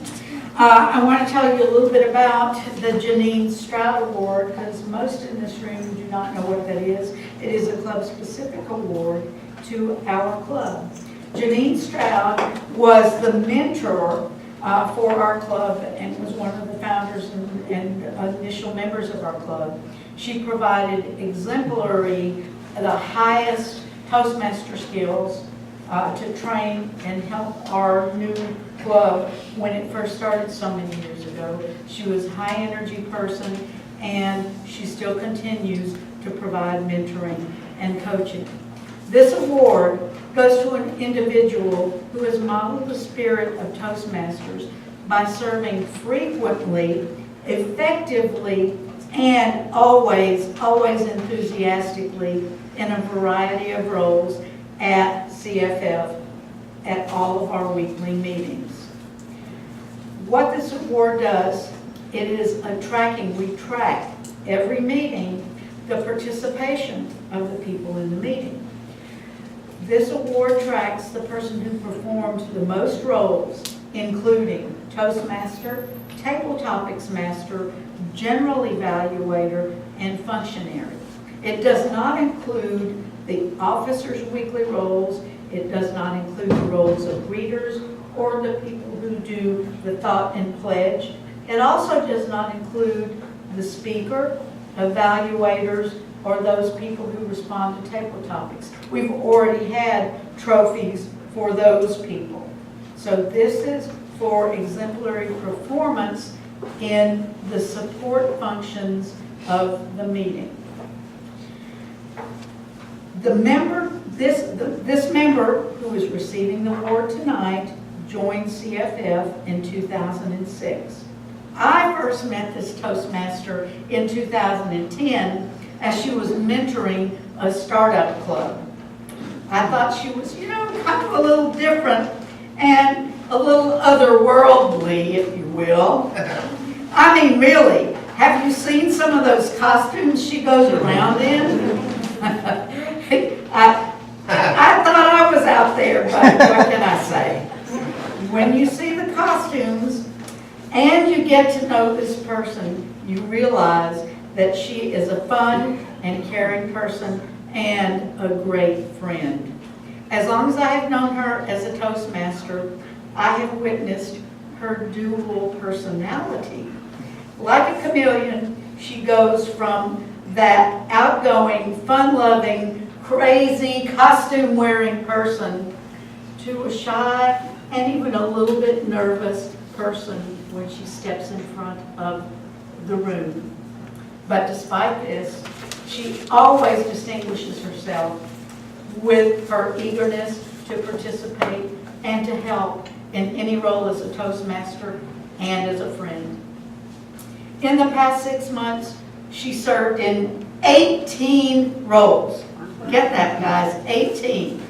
I want to tell you a little bit about the Jeanine Stroud Award, because most in this room do not know what that is. It is a club-specific award to our club. Jeanine Stroud was the mentor for our club and was one of the founders and initial members of our club. She provided exemplary, the highest Toastmaster skills to train and help our new club when it first started so many years ago. She was a high energy person, and she still continues to provide mentoring and coaching. This award goes to an individual who has modeled the spirit of Toastmasters by serving frequently, effectively, and always enthusiastically in a variety of roles at CFF at all of our weekly meetings. What this award does, it is a tracking. We track every meeting the participation of the people in the meeting. This award tracks the person who performs the most roles, including Toastmaster, Table Topics Master, General Evaluator, and Functionary. It does not include the officers' weekly roles. It does not include the roles of greeters or the people who do the thought and pledge. It also does not include the speaker, evaluators, or those people who respond to table topics. We've already had trophies for those people. So this is for exemplary performance in the support functions of the meeting. This member who is receiving the award tonight joined CFF in 2006. I first met this Toastmaster in 2010 as she was mentoring a startup club. I thought she was, kind of a little different and a little otherworldly, if you will. I mean, really, have you seen some of those costumes she goes around in? I thought I was out there, but what can I say? When you see the costumes and you get to know this person, you realize that she is a fun and caring person and a great friend. As long as I have known her as a Toastmaster, I have witnessed her dual personality. Like a chameleon, she goes from that outgoing, fun-loving, crazy, costume-wearing person to a shy and even a little bit nervous person when she steps in front of the room. But despite this, she always distinguishes herself with her eagerness to participate and to help in any role as a Toastmaster and as a friend. In the past 6 months, she served in 18 roles. Get that, guys, 18.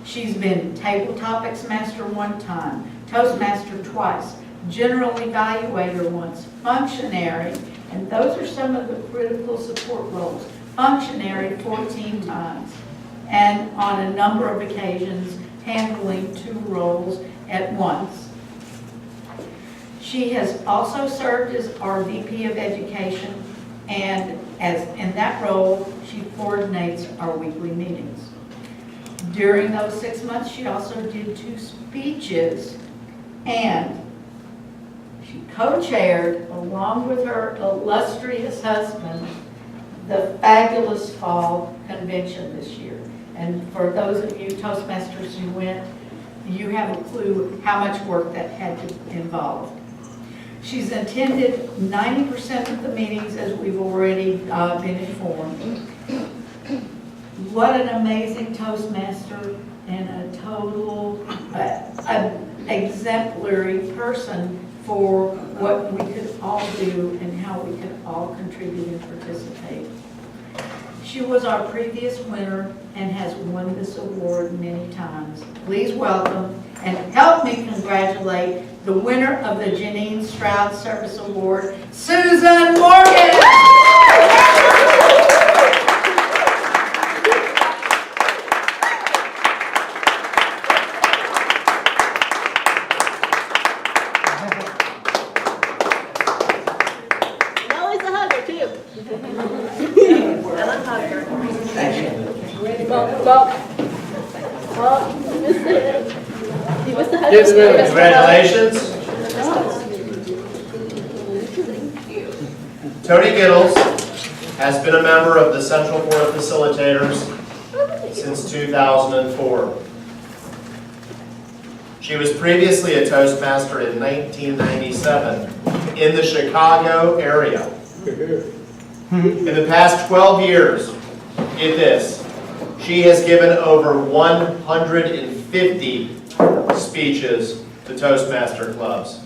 She's been Table Topics Master 1 time, Toastmaster twice, General Evaluator once, Functionary, and those are some of the critical support roles. Functionary 14 times, and on a number of occasions, handling 2 roles at once. She has also served as our VP of Education, and as in that role, she coordinates our weekly meetings. During those 6 months, she also did 2 speeches, and she co-chaired, along with her illustrious husband, the fabulous fall convention this year. And for those of you Toastmasters who went, you have a clue how much work that had to involve. She's attended 90% of the meetings, as we've already been informed. What an amazing Toastmaster and a total exemplary person for what we could all do and how we could all contribute and participate. She was our previous winner and has won this award many times. Please welcome and help me congratulate the winner of the Jeanine Stroud Service Award, Susan Morgan!
Congratulations. Toni has been a member of the Central Board of Facilitators since 2004. She was previously a Toastmaster in 1997 in the Chicago area. In the past 12 years, get this, she has given over 150 speeches to Toastmaster clubs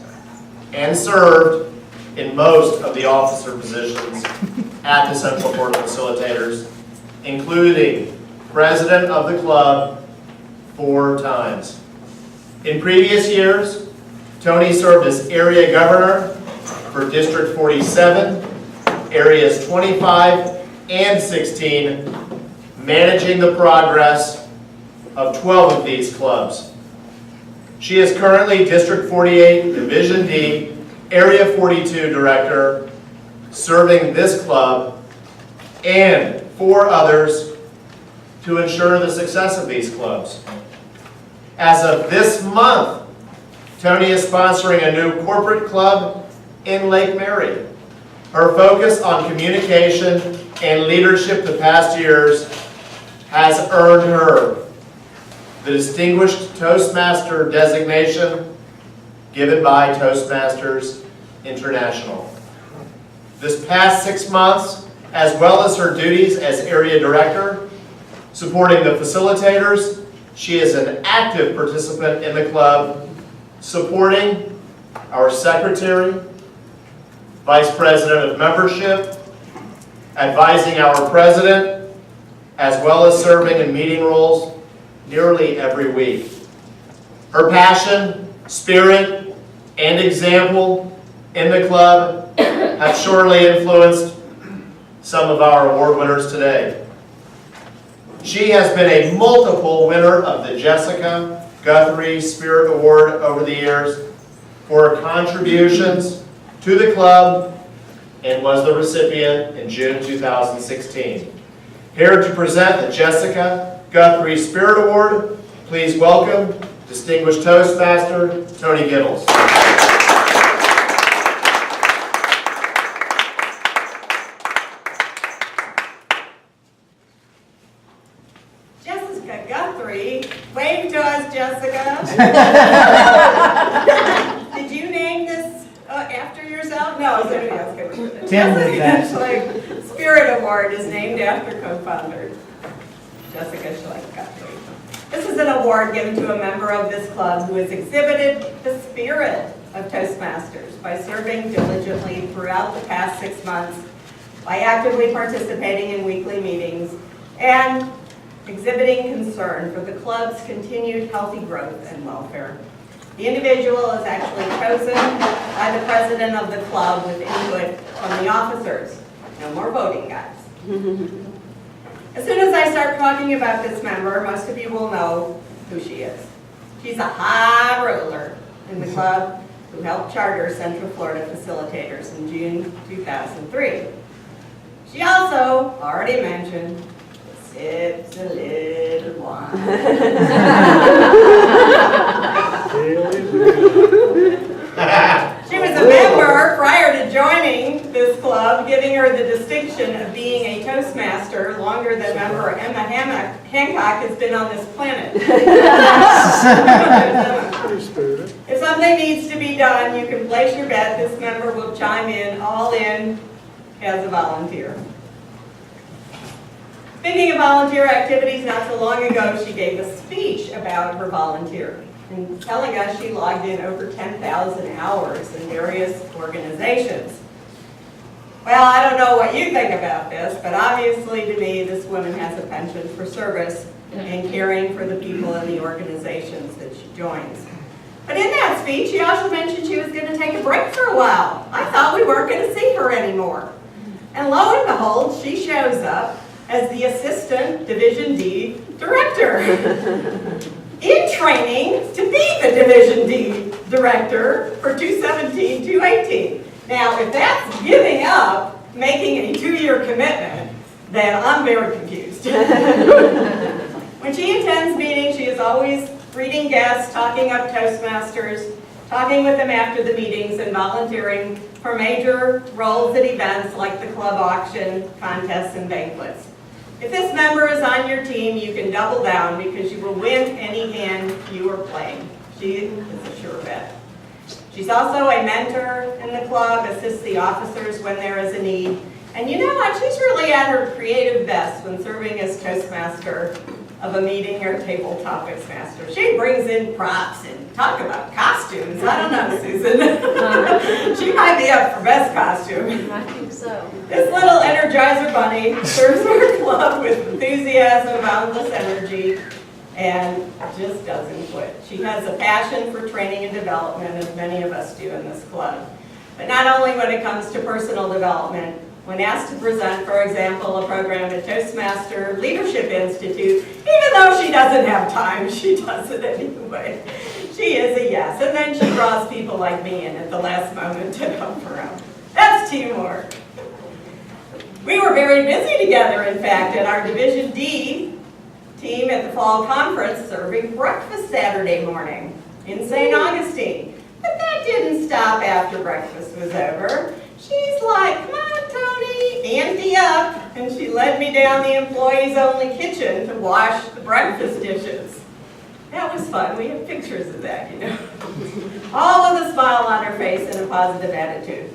and served in most of the officer positions at the Central Board of Facilitators, including president of the club 4 times. In previous years, Toni served as area governor for District 47, areas 25 and 16, managing the progress of 12 of these clubs. She is currently District 48, Division D, Area 42 Director, serving this club and 4 others to ensure the success of these clubs. As of this month, Toni is sponsoring a new corporate club in Lake Mary. Her focus on communication and leadership the past years has earned her the Distinguished Toastmaster designation given by Toastmasters International. This past 6 months, as well as her duties as area director, supporting the facilitators, she is an active participant in the club, supporting our secretary, vice president of membership, advising our president, as well as serving in meeting roles nearly every week. Her passion, spirit, and example in the club have surely influenced some of our award winners today. She has been a multiple winner of the Jessica Guthrie Spirit Award over the years for her contributions to the club and was the recipient in June 2016. Here to present the Jessica Guthrie Spirit Award, please welcome Distinguished Toastmaster Toni Gittles.
Jessica Guthrie, wave to us, Jessica. Did you name this after yourself? No, somebody else came up with it. Jessica Schlenck Spirit Award is named after co-founder Jessica Schlenck Guthrie. This is an award given to a member of this club who has exhibited the spirit of Toastmasters by serving diligently throughout the past 6 months, by actively participating in weekly meetings, and exhibiting concern for the club's continued healthy growth and welfare. The individual is actually chosen by the president of the club with input from the officers. No more voting, guys. As soon as I start talking about this member, most of you will know who she is. She's a high roller in the club who helped charter Central Florida Facilitators in June 2003. She also, already mentioned, sips a little wine. She was a member prior to joining this club, giving her the distinction of being a Toastmaster longer than member Emma Hancock has been on this planet. If something needs to be done, you can place your bet this member will chime in, all in, as a volunteer. Speaking of volunteer activities, not so long ago, she gave a speech about her volunteering and telling us she logged in over 10,000 hours in various organizations. Well, I don't know what you think about this, but obviously to me, this woman has a penchant for service and caring for the people in the organizations that she joins. But in that speech, she also mentioned she was going to take a break for a while. I thought we weren't going to see her anymore. And lo and behold, she shows up as the Assistant Division D Director. In training to be the Division D Director for 2017-2018. Now, if that's giving up, making a 2-year commitment, then I'm very confused. When she attends meetings, she is always greeting guests, talking up Toastmasters, talking with them after the meetings, and volunteering for major roles at events like the club auction, contests, and banquets. If this member is on your team, you can double down because you will win any hand you are playing. She is a sure bet. She's also a mentor in the club, assists the officers when there is a need. And you know what? She's really at her creative best when serving as Toastmaster of a meeting or table topics master. She brings in props and talk about costumes. I don't know, Susan. She might be up for best costume.
I think so.
This little Energizer bunny serves our club with enthusiasm, boundless energy, and just doesn't quit. She has a passion for training and development, as many of us do in this club. But not only when it comes to personal development. When asked to present, for example, a program at Toastmaster Leadership Institute, even though she doesn't have time, she does it anyway. She is a yes, and then she draws people like me in at the last moment to help her out. That's teamwork. We were very busy together, in fact, at our Division D team at the fall conference, serving breakfast Saturday morning in St. Augustine. But that didn't stop after breakfast was over. She's like, come on, Toni, ante up. And she led me down the employees-only kitchen to wash the breakfast dishes. That was fun. We have pictures of that, you know. All with a smile on her face and a positive attitude.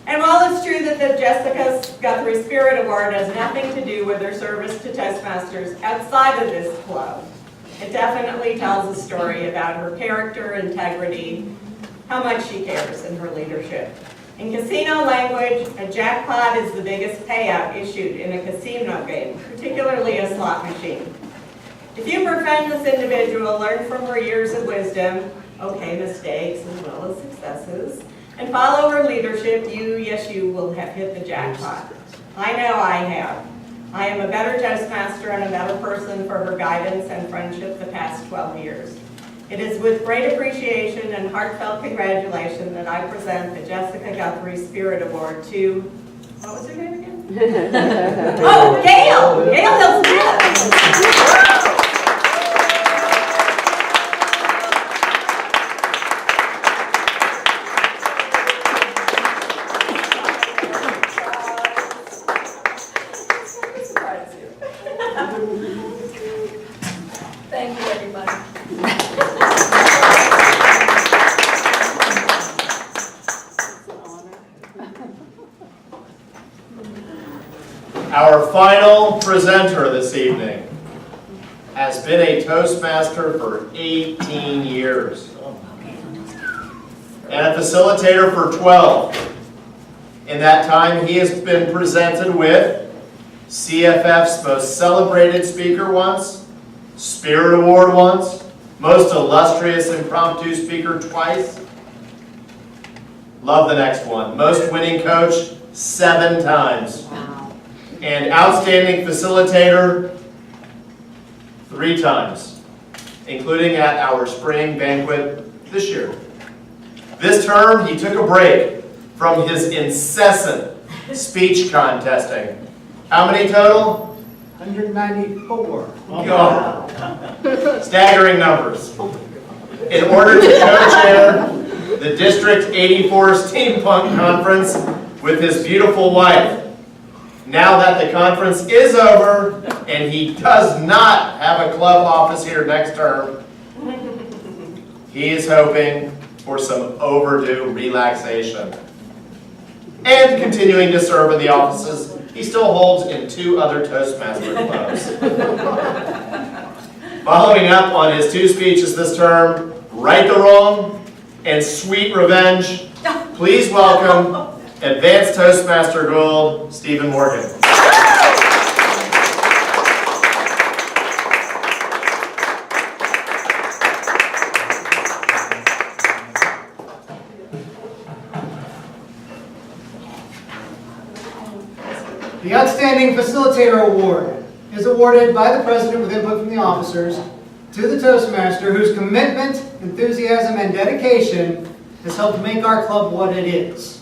And while it's true that the Jessica Guthrie Spirit Award has nothing to do with her service to Toastmasters outside of this club, it definitely tells a story about her character, integrity, how much she cares in her leadership. In casino language, a jackpot is the biggest payout issued in a casino game, particularly a slot machine. If you befriend this individual, learn from her years of wisdom, okay, mistakes as well as successes, and follow her leadership, you will have hit the jackpot. I know I have. I am a better Toastmaster and a better person for her guidance and friendship the past 12 years. It is with great appreciation and heartfelt congratulation that I present the Jessica Guthrie Spirit Award to, what was her name again? Oh, Gail! Gail Hill-Smith!
Thank you, everybody.
Our final presenter this evening has been a Toastmaster for 18 years. and a facilitator for 12. In that time, he has been presented with CFF's Most Celebrated Speaker once, Spirit Award once, Most Illustrious Impromptu Speaker twice. Love the next one. Most Winning Coach 7 times. And Outstanding Facilitator 3 times, including at our spring banquet this year. This term, he took a break from his incessant speech contesting. How many total?
194.
God. Staggering numbers. In order to co-chair the District 84 Steampunk Conference with his beautiful wife. Now that the conference is over and he does not have a club office here next term, he is hoping for some overdue relaxation and continuing to serve in the offices he still holds in 2 other Toastmaster clubs. Following up on his 2 speeches this term, Right the Wrong and Sweet Revenge, please welcome Advanced Toastmaster Gold, Stephen Morgan.
The Outstanding Facilitator Award is awarded by the President with input from the officers to the Toastmaster whose commitment, enthusiasm, and dedication has helped make our club what it is.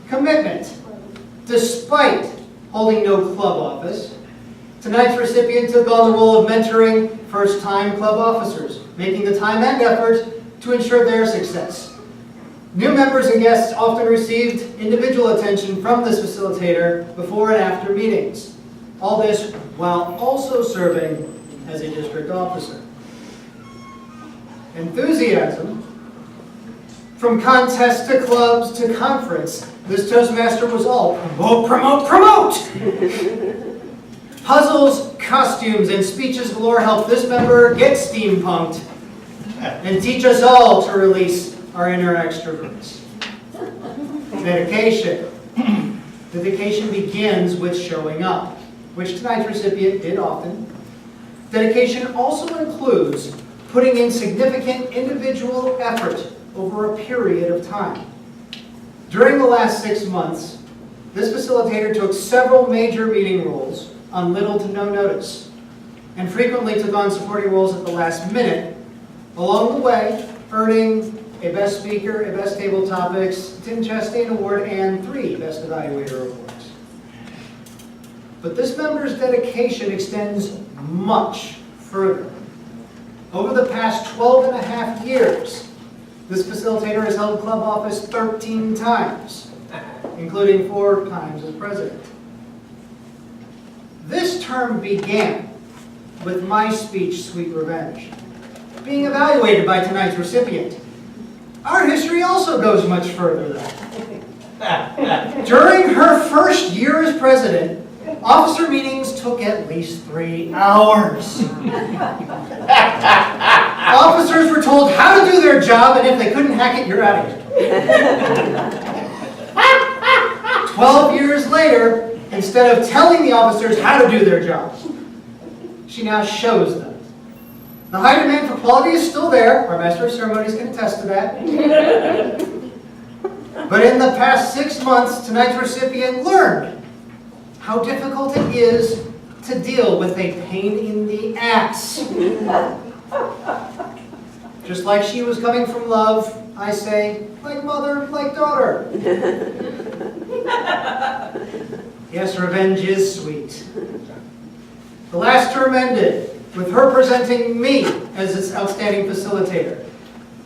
Commitment. Despite holding no club office, tonight's recipient took on the role of mentoring first-time club officers, making the time and effort to ensure their success. New members and guests often received individual attention from this facilitator before and after meetings. All this while also serving as a district officer. Enthusiasm. From contest to clubs to conference, this Toastmaster was all promote, promote, promote! Puzzles, costumes, and speeches galore help this member get steampunked and teach us all to release our inner extroverts. Dedication. Dedication begins with showing up, which tonight's recipient did often. Dedication also includes putting in significant individual effort over a period of time. During the last 6 months, this facilitator took several major meeting roles on little to no notice, and frequently took on supporting roles at the last minute, along the way earning a Best Speaker, a Best Table Topics, Tim Chastain Award, and 3 Best Evaluator Awards. But this member's dedication extends much further. Over the past 12 and a half years, this facilitator has held club office 13 times, including 4 times as president. This term began with my speech, Sweet Revenge, being evaluated by tonight's recipient. Our history also goes much further, though. During her first year as president, officer meetings took at least 3 hours. Officers were told how to do their job, and if they couldn't hack it, you're out of here. 12 years later, instead of telling the officers how to do their jobs, she now shows them. The high demand for quality is still there. Our Master of Ceremonies can attest to that. But in the past 6 months, tonight's recipient learned how difficult it is to deal with a pain in the ass. Just like she was coming from love, I say, like mother, like daughter. Yes, revenge is sweet. The last term ended with her presenting me as its outstanding facilitator.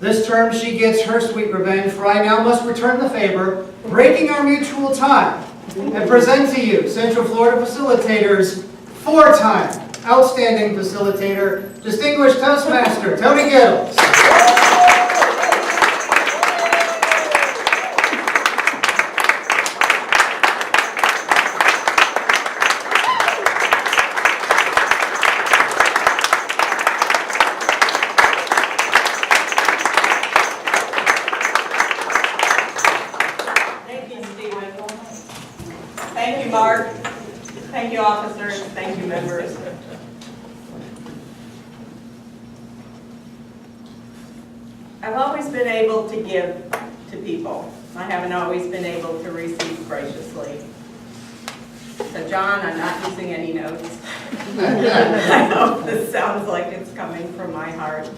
This term she gets her sweet revenge, for I now must return the favor, breaking our mutual tie, and present to you Central Florida Facilitators' 4-time outstanding facilitator, distinguished Toastmaster, Toni Gail.
officers. Thank you, members. I've always been able to give to people. I haven't always been able to receive graciously. So John, I'm not using any notes. I hope this sounds like it's coming from my heart.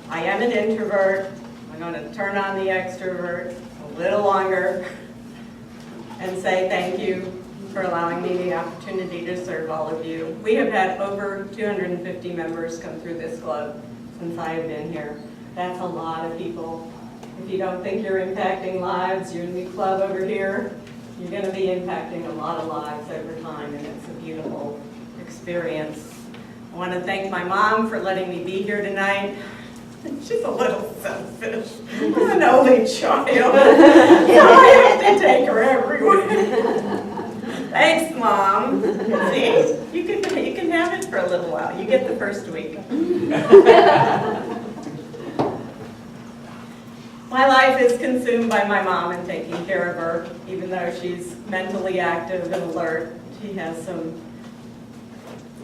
I am an introvert. I'm going to turn on the extrovert a little longer and say thank you for allowing me the opportunity to serve all of you. We have had over 250 members come through this club since I have been here. That's a lot of people. If you don't think you're impacting lives, you're in the club over here, you're going to be impacting a lot of lives over time, and it's a beautiful experience. I want to thank my mom for letting me be here tonight. She's a little selfish. I'm an only child, so I have to take her everywhere. Thanks, Mom. See, you can have it for a little while. You get the first week. My life is consumed by my mom and taking care of her. Even though she's mentally active and alert, she has some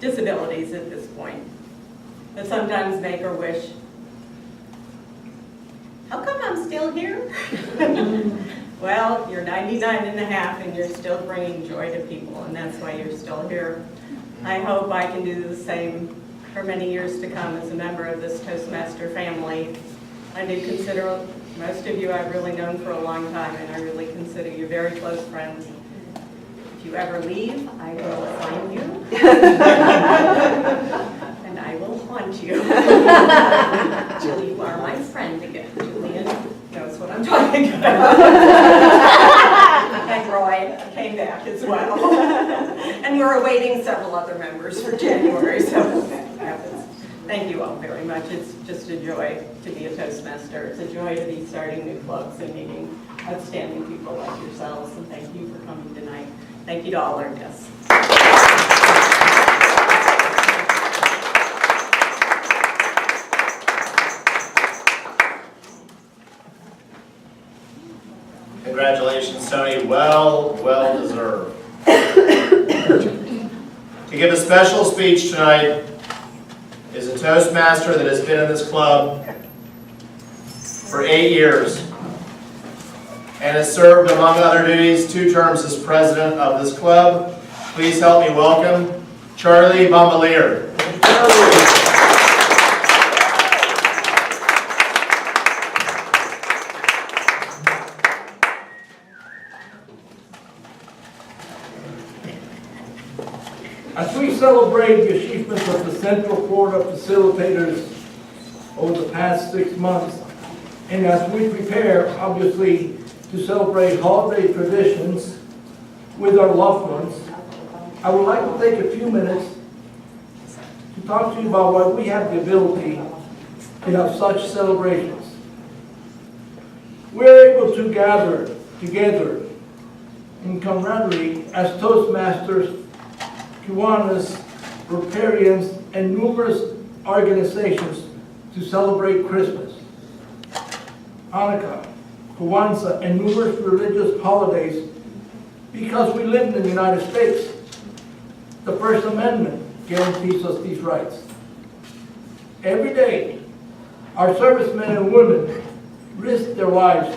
disabilities at this point that sometimes make her wish, how come I'm still here? Well, you're 99 and a half and you're still bringing joy to people, and that's why you're still here. I hope I can do the same for many years to come as a member of this Toastmaster family. I do consider most of you I've really known for a long time, and I really consider you very close friends. If you ever leave, I will find you. And I will haunt you. You are my friend again. Julian knows what I'm talking about. And Roy came back as well. And we're awaiting several other members for January, so that happens. Thank you all very much. It's just a joy to be a Toastmaster. It's a joy to be starting new clubs and meeting outstanding people like yourselves. And thank you for coming tonight. Thank you to all our guests.
Congratulations, Toni. Well deserved. To give a special speech tonight is a Toastmaster that has been in this club for 8 years and has served, among other duties, 2 terms as president of this club. Please help me welcome Charlie Bombalier.
As we celebrate the achievements of the Central Florida Facilitators over the past 6 months, and as we prepare, obviously, to celebrate holiday traditions with our loved ones, I would like to take a few minutes to talk to you about why we have the ability to have such celebrations. We're able to gather together in camaraderie as Toastmasters, Kiwanis, Rotarians, and numerous organizations to celebrate Christmas, Hanukkah, Kwanzaa, and numerous religious holidays because we live in the United States. The First Amendment guarantees us these rights. Every day, our servicemen and women risk their lives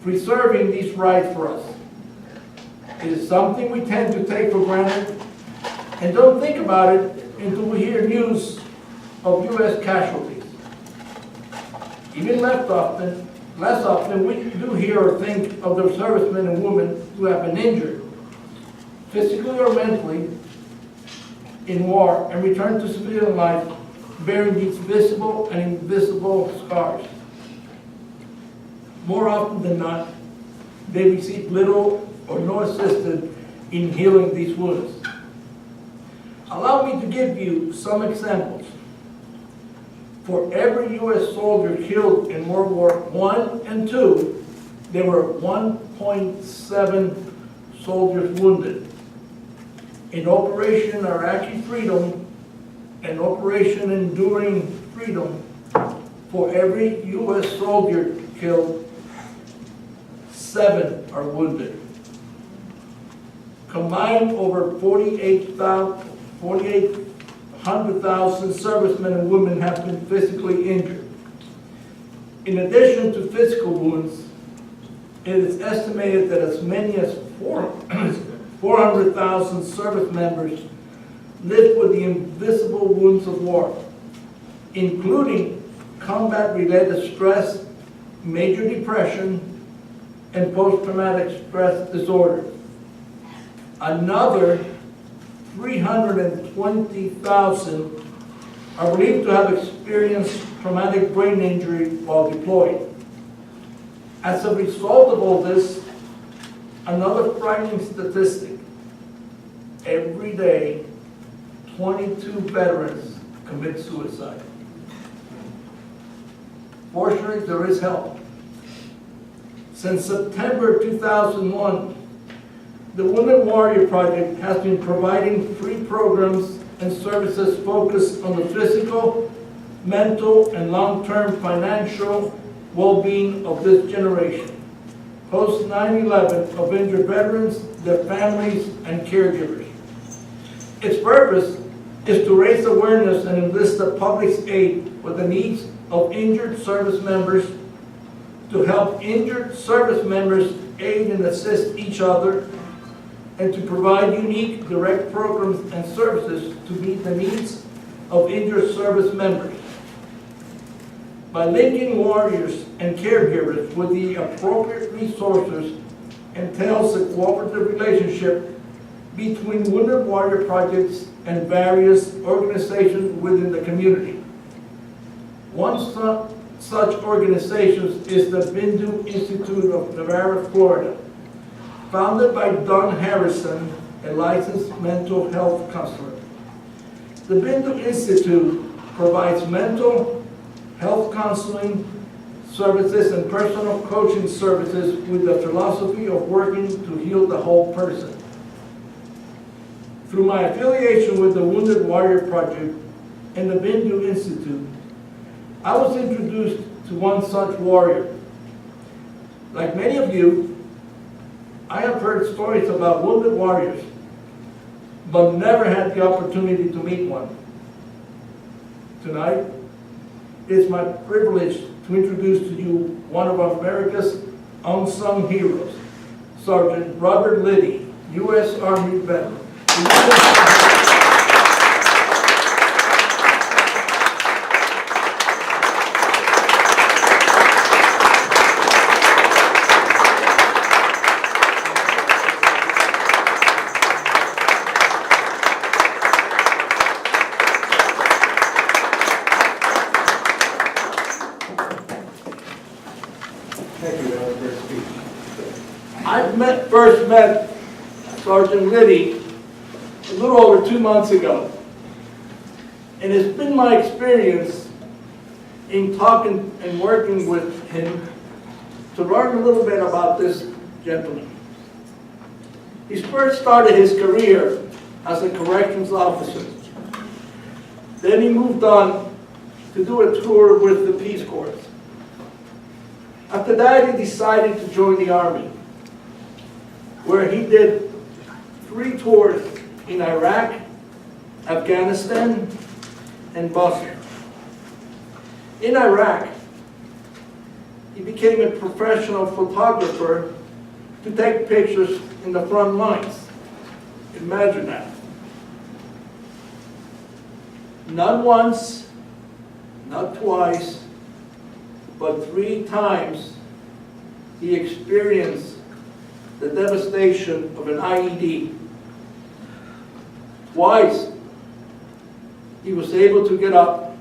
preserving these rights for us. It is something we tend to take for granted and don't think about it until we hear news of U.S. casualties. Even less often, we do hear or think of the servicemen and women who have been injured, physically or mentally, in war and return to civilian life bearing these visible and invisible scars. More often than not, they receive little or no assistance in healing these wounds. Allow me to give you some examples. For every U.S. soldier killed in World War I and II, there were 1.7 soldiers wounded. In Operation Iraqi Freedom and Operation Enduring Freedom, for every U.S. soldier killed, 7 are wounded. combined over 4,800,000 servicemen and women have been physically injured. In addition to physical wounds, it is estimated that as many as 400,000 service members live with the invisible wounds of war, including combat-related stress, major depression, and post-traumatic stress disorder. Another 320,000 are believed to have experienced traumatic brain injury while deployed. As a result of all this, another frightening statistic: every day, 22 veterans commit suicide. Fortunately, there is help. Since September 2001, the Wounded Warrior Project has been providing free programs and services focused on the physical, mental, and long-term financial well-being of this generation, post 9/11 of injured veterans, their families, and caregivers. Its purpose is to raise awareness and enlist the public's aid with the needs of injured service members, to help injured service members aid and assist each other, and to provide unique direct programs and services to meet the needs of injured service members. By linking warriors and caregivers with the appropriate resources entails a cooperative relationship between Wounded Warrior Projects and various organizations within the community. One such organization is the Bindu Institute of Navarre, Florida, founded by Don Harrison, a licensed mental health counselor. The Bindu Institute provides mental health counseling services and personal coaching services with the philosophy of working to heal the whole person. Through my affiliation with the Wounded Warrior Project and the Bindu Institute, I was introduced to one such warrior. Like many of you, I have heard stories about wounded warriors, but never had the opportunity to meet one. Tonight, it is my privilege to introduce to you one of America's unsung heroes, Sergeant Robert Liddy, U.S. Army veteran. First met Sergeant Liddy a little over 2 months ago. And it's been my experience in talking and working with him to learn a little bit about this gentleman. He first started his career as a corrections officer. Then he moved on to do a tour with the Peace Corps. After that, he decided to join the Army, where he did 3 tours in Iraq, Afghanistan, and Bosnia. In Iraq, he became a professional photographer to take pictures in the front lines. Imagine that. Not once, not twice, but 3 times he experienced the devastation of an IED. Twice, he was able to get up,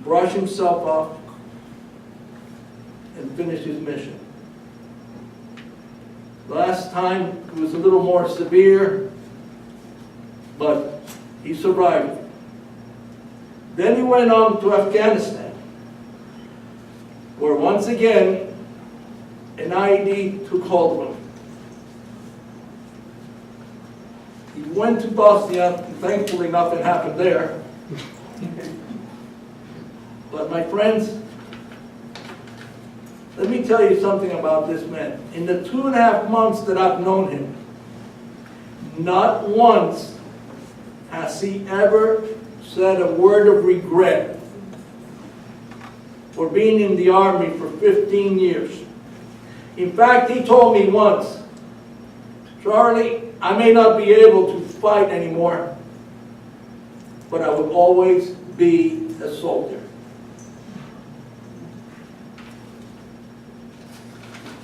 brush himself off, and finish his mission. Last time, it was a little more severe, but he survived. Then he went on to Afghanistan, where once again, an IED took hold of him. He went to Bosnia, and thankfully nothing happened there. But my friends, let me tell you something about this man. In the 2.5 months that I've known him, Not once has he ever said a word of regret for being in the Army for 15 years. In fact, he told me once, Charlie, I may not be able to fight anymore, but I will always be a soldier.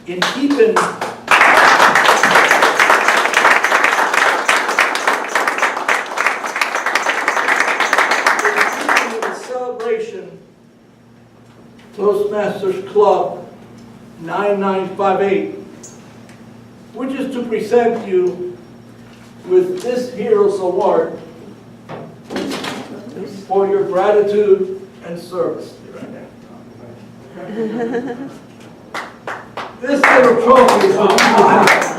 In keeping Toastmasters Club 9958, which is to present you with this Heroes Award for your gratitude and service. This little trophy is what you have.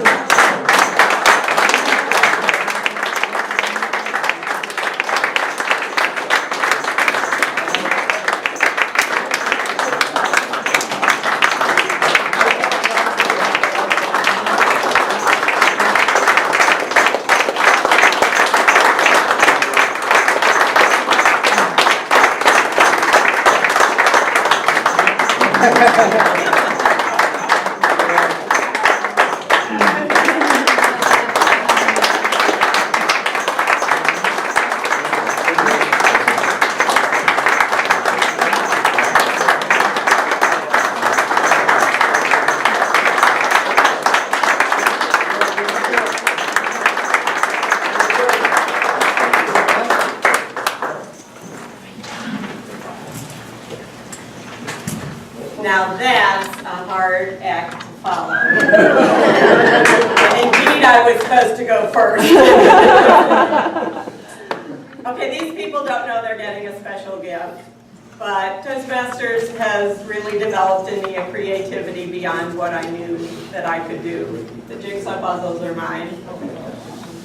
Now that's a hard act to follow. Indeed, I was supposed to go first. Okay, these people don't know they're getting a special gift, but Toastmasters has really developed in me a creativity beyond what I knew that I could do. The jigsaw puzzles are mine,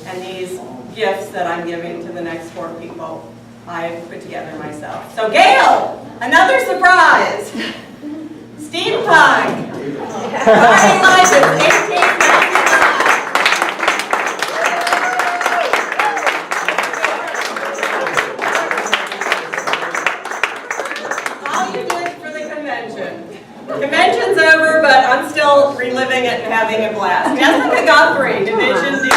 and these gifts that I'm giving to the next 4 people, I've put together myself. So Gail, another surprise. Steampunk! Starting life is 1899. All you did for the convention. Convention's over, but I'm still reliving it and having a blast. Jessica Guthrie, Division D.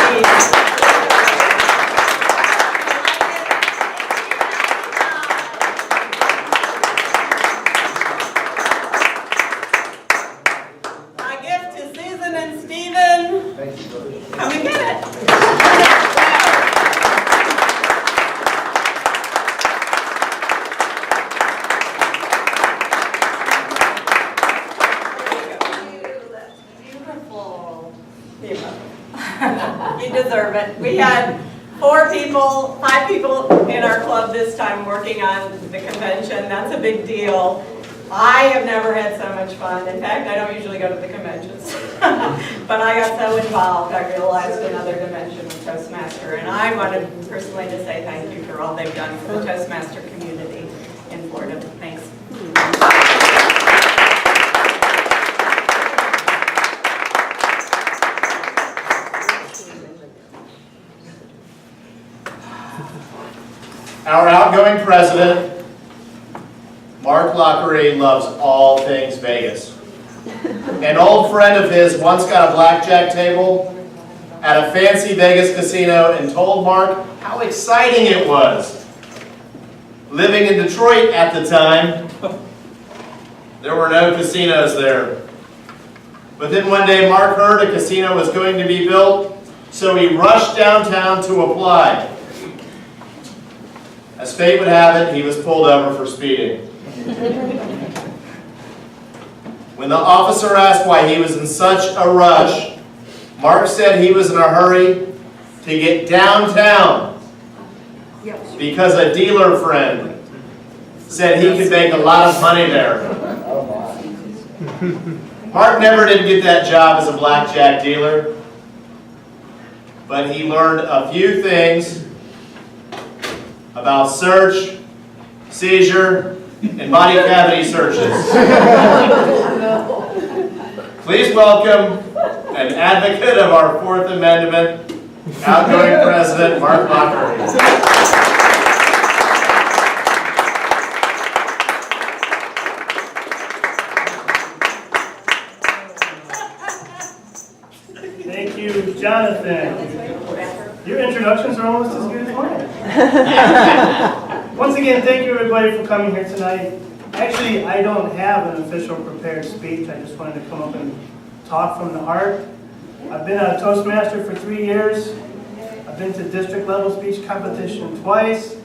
Come and get it. That's beautiful. You deserve it. We had 5 people in our club this time working on the convention. That's a big deal. I have never had so much fun. In fact, I don't usually go to the conventions. But I got so involved, I realized another dimension with Toastmaster. And I wanted personally to say thank you for all they've done for the Toastmaster community in Florida. Thanks.
Our outgoing president, Mark Lockery, loves all things Vegas. An old friend of his once got a blackjack table at a fancy Vegas casino and told Mark how exciting it was. Living in Detroit at the time, there were no casinos there. But then one day Mark heard a casino was going to be built, so he rushed downtown to apply. As fate would have it, he was pulled over for speeding. When the officer asked why he was in such a rush, Mark said he was in a hurry to get downtown because a dealer friend said he could make a lot of money there. Mark never did get that job as a blackjack dealer, but he learned a few things about search, seizure, and body cavity searches. Please welcome an advocate of our Fourth Amendment, outgoing president, Mark Guthrie.
Thank you, Jonathan. Your introductions are almost as good as mine. Once again, thank you everybody for coming here tonight. Actually, I don't have an official prepared speech. I just wanted to come up and talk from the heart. I've been a Toastmaster for 3 years. I've been to district level speech competition twice.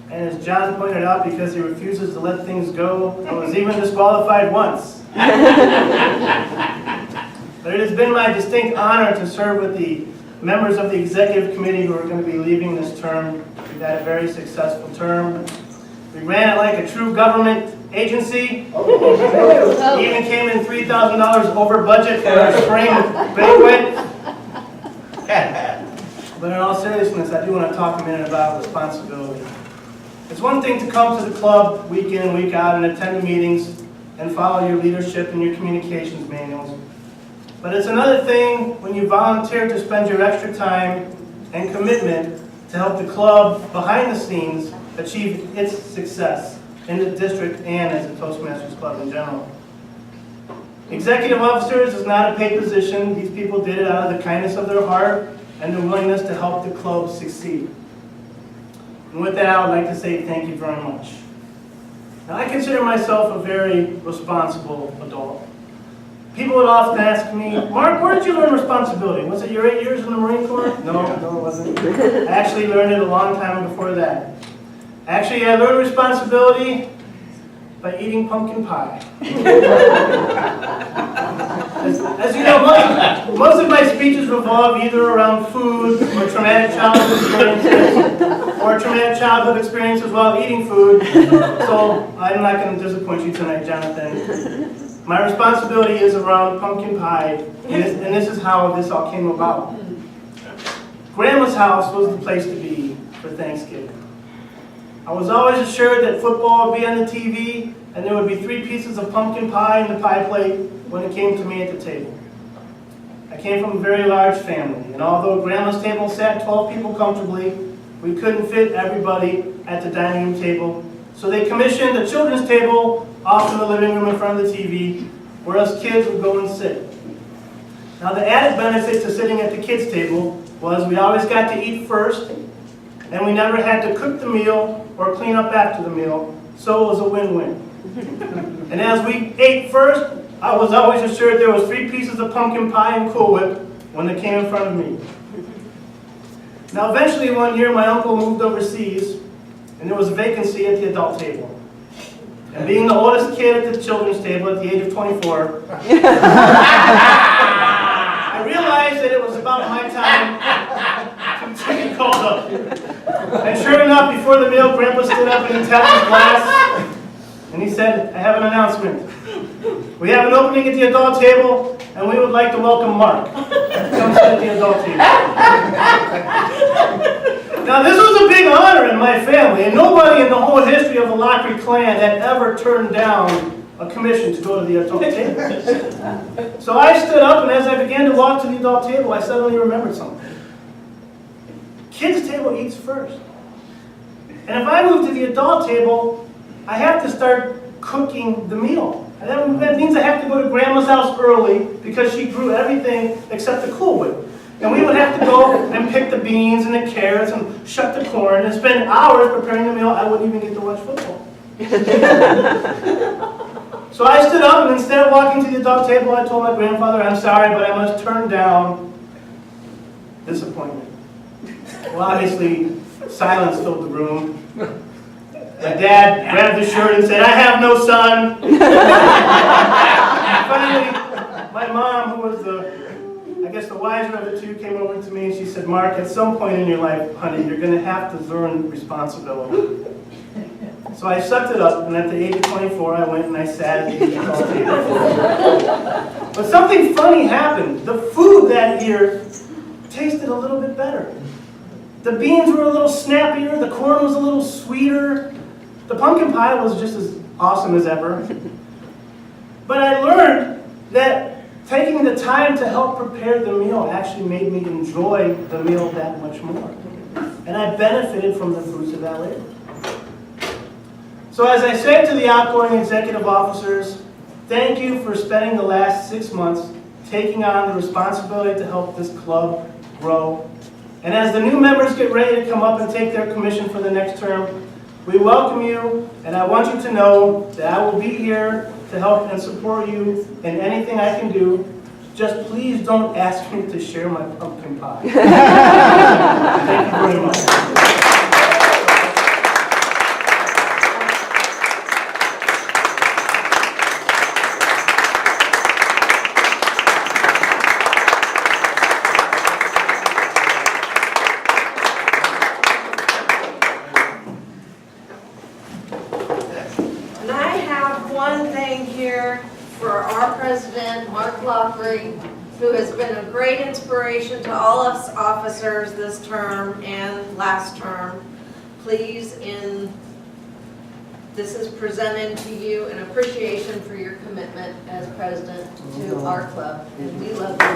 And as John pointed out, because he refuses to let things go, I was even disqualified once. But it has been my distinct honor to serve with the members of the executive committee who are going to be leaving this term. We've had a very successful term. We ran it like a true government agency. We even came in $3,000 over budget for our spring banquet. But in all seriousness, I do want to talk a minute about responsibility. It's one thing to come to the club week in, week out, and attend the meetings and follow your leadership and your communications manuals. But it's another thing when you volunteer to spend your extra time and commitment to help the club behind the scenes achieve its success in the district and as a Toastmasters Club in general. Executive officers is not a paid position. These people did it out of the kindness of their heart and their willingness to help the club succeed. And with that, I would like to say thank you very much. Now, I consider myself a very responsible adult. People would often ask me, Mark, where did you learn responsibility? Was it your 8 years in the Marine Corps? No, it wasn't. I actually learned it a long time before that. Actually, I learned responsibility by eating pumpkin pie. As you know, most of my speeches revolve either around food or traumatic childhood experiences while eating food. So I'm not going to disappoint you tonight, Jonathan. My responsibility is around pumpkin pie, and this is how this all came about. Grandma's house was the place to be for Thanksgiving. I was always assured that football would be on the TV, and there would be 3 pieces of pumpkin pie in the pie plate when it came to me at the table. I came from a very large family, and although Grandma's table sat 12 people comfortably, we couldn't fit everybody at the dining room table, so they commissioned a children's table off in the living room in front of the TV, where us kids would go and sit. Now the added benefit to sitting at the kids' table was we always got to eat first, and we never had to cook the meal or clean up after the meal, so it was a win-win. And as we ate first, I was always assured there was 3 pieces of pumpkin pie and Cool Whip when they came in front of me. Now eventually one year my uncle moved overseas, and there was a vacancy at the adult table. And being the oldest kid at the children's table at the age of 24, I realized that it was about my time to be called up. And sure enough, before the meal, Grandpa stood up and he tapped his glass, and he said, I have an announcement. We have an opening at the adult table, and we would like to welcome Mark. Come sit at the adult table. Now, this was a big honor in my family, and nobody in the whole history of the Lockery clan had ever turned down a commission to go to the adult table. So I stood up, and as I began to walk to the adult table, I suddenly remembered something. Kids' table eats first. And if I move to the adult table, I have to start cooking the meal. And that means I have to go to Grandma's house early because she grew everything except the Cool Whip. And we would have to go and pick the beans and the carrots and shuck the corn and spend hours preparing the meal. I wouldn't even get to watch football. So I stood up, and instead of walking to the adult table, I told my grandfather, I'm sorry, but I must turn down disappointment. Well, obviously, silence filled the room. My dad grabbed his shirt and said, I have no son. Finally, my mom, who was the wiser of the two, came over to me and she said, Mark, at some point in your life, honey, you're going to have to learn responsibility. So I sucked it up, and at the age of 24, I went and I sat at the adult table. But something funny happened. The food that year tasted a little bit better. The beans were a little snappier, the corn was a little sweeter, the pumpkin pie was just as awesome as ever. But I learned that taking the time to help prepare the meal actually made me enjoy the meal that much more. And I benefited from the fruits of that labor. So as I say to the outgoing executive officers, thank you for spending the last 6 months taking on the responsibility to help this club grow. And as the new members get ready to come up and take their commission for the next term, we welcome you, and I want you to know that I will be here to help and support you in anything I can do. Just please don't ask me to share my pumpkin pie. Thank you very much.
And I have one thing here for our president, Mark Guthrie, who has been a great inspiration to all us officers this term and last term. Please, this is presented to you in appreciation for your commitment as president to our club, and we love you.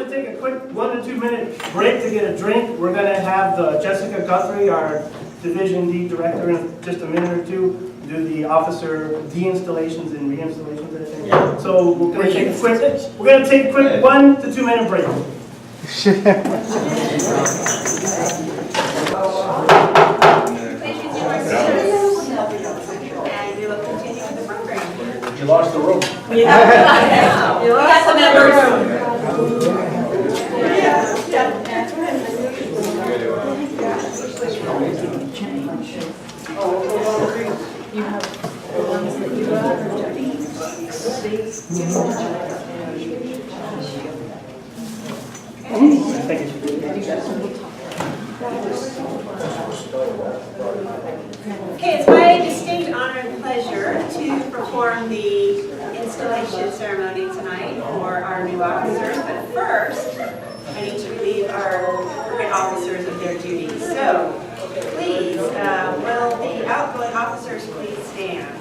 Take a quick 1 to 2 minute break to get a drink. We're going to have Jessica Guthrie, our Division D director, in just a minute or two, do the officer de-installations and reinstallations, I think. Yeah. So we're going to take a quick 1 to 2 minute break.
And we will continue with the program.
You lost the room.
Yeah. You lost the members.
You have the ones that you got, or
Okay, it's my distinct honor and pleasure to perform the installation ceremony tonight for our new officers. But first, I need to relieve our current officers of their duties. So, please, will the outgoing officers please stand?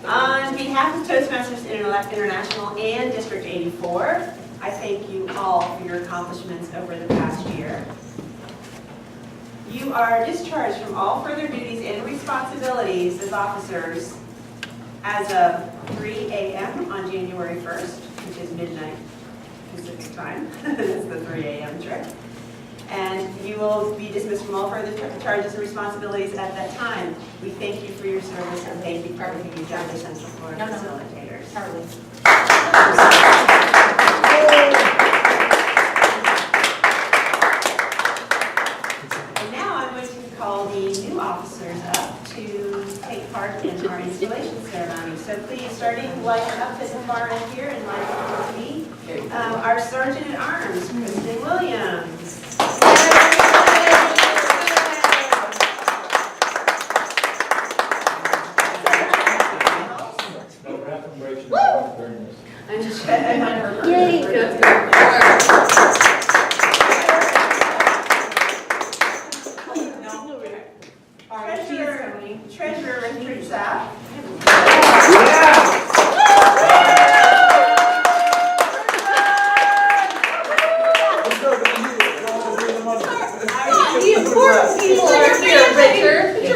On behalf of Toastmasters International and District 84, I thank you all for your accomplishments over the past year. You are discharged from all further duties and responsibilities as officers as of 3 a.m. on January 1st, which is midnight Pacific time. That's the 3 a.m. trick. And you will be dismissed from all further charges and responsibilities at that time. We thank you for your service and thank you for everything you've done to Central Florida Facilitators. And now I'm going to call the new officers up to take part in our installation ceremony. So please, starting lining up at the far end here and line up with me. Our Sergeant at Arms, Kristen Williams. Treasurer Richard Sapp.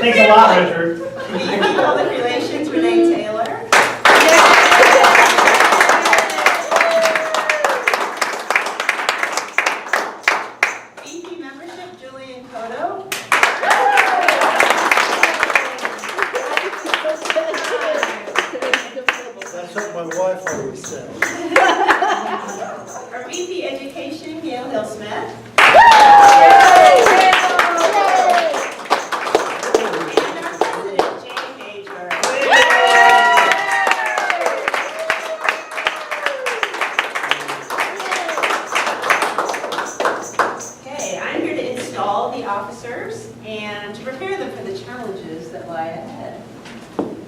Thanks a lot, Richard.
VP Public Relations, Renee Taylor. VP Membership, Julian Cotto.
That's what my wife always says.
Our VP Education, Gail Hill-Smith.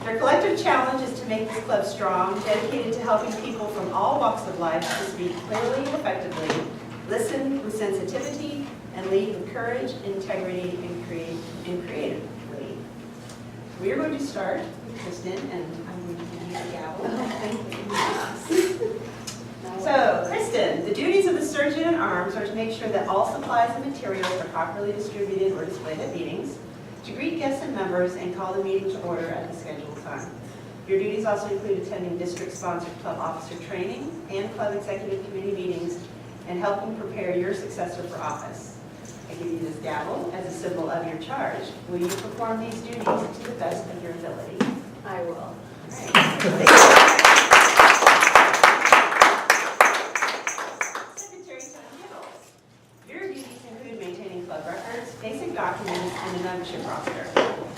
Their collective challenge is to make this club strong, dedicated to helping people from all walks of life to speak clearly and effectively, listen with sensitivity, and lead with courage, integrity, and creatively. We are going to start with Kristen, and I'm going to give you the gavel. So, Kristen, the duties of the surgeon at arms are to make sure that all supplies and materials are properly distributed or displayed at meetings, to greet guests and members, and call the meeting to order at the scheduled time. Your duties also include attending district-sponsored club officer training and club executive committee meetings, and helping prepare your successor for office. I give you this gavel as a symbol of your charge. Will you perform these duties to the best of your ability?
I will.
All right. Your duties include maintaining club records, basic documents, and a membership roster.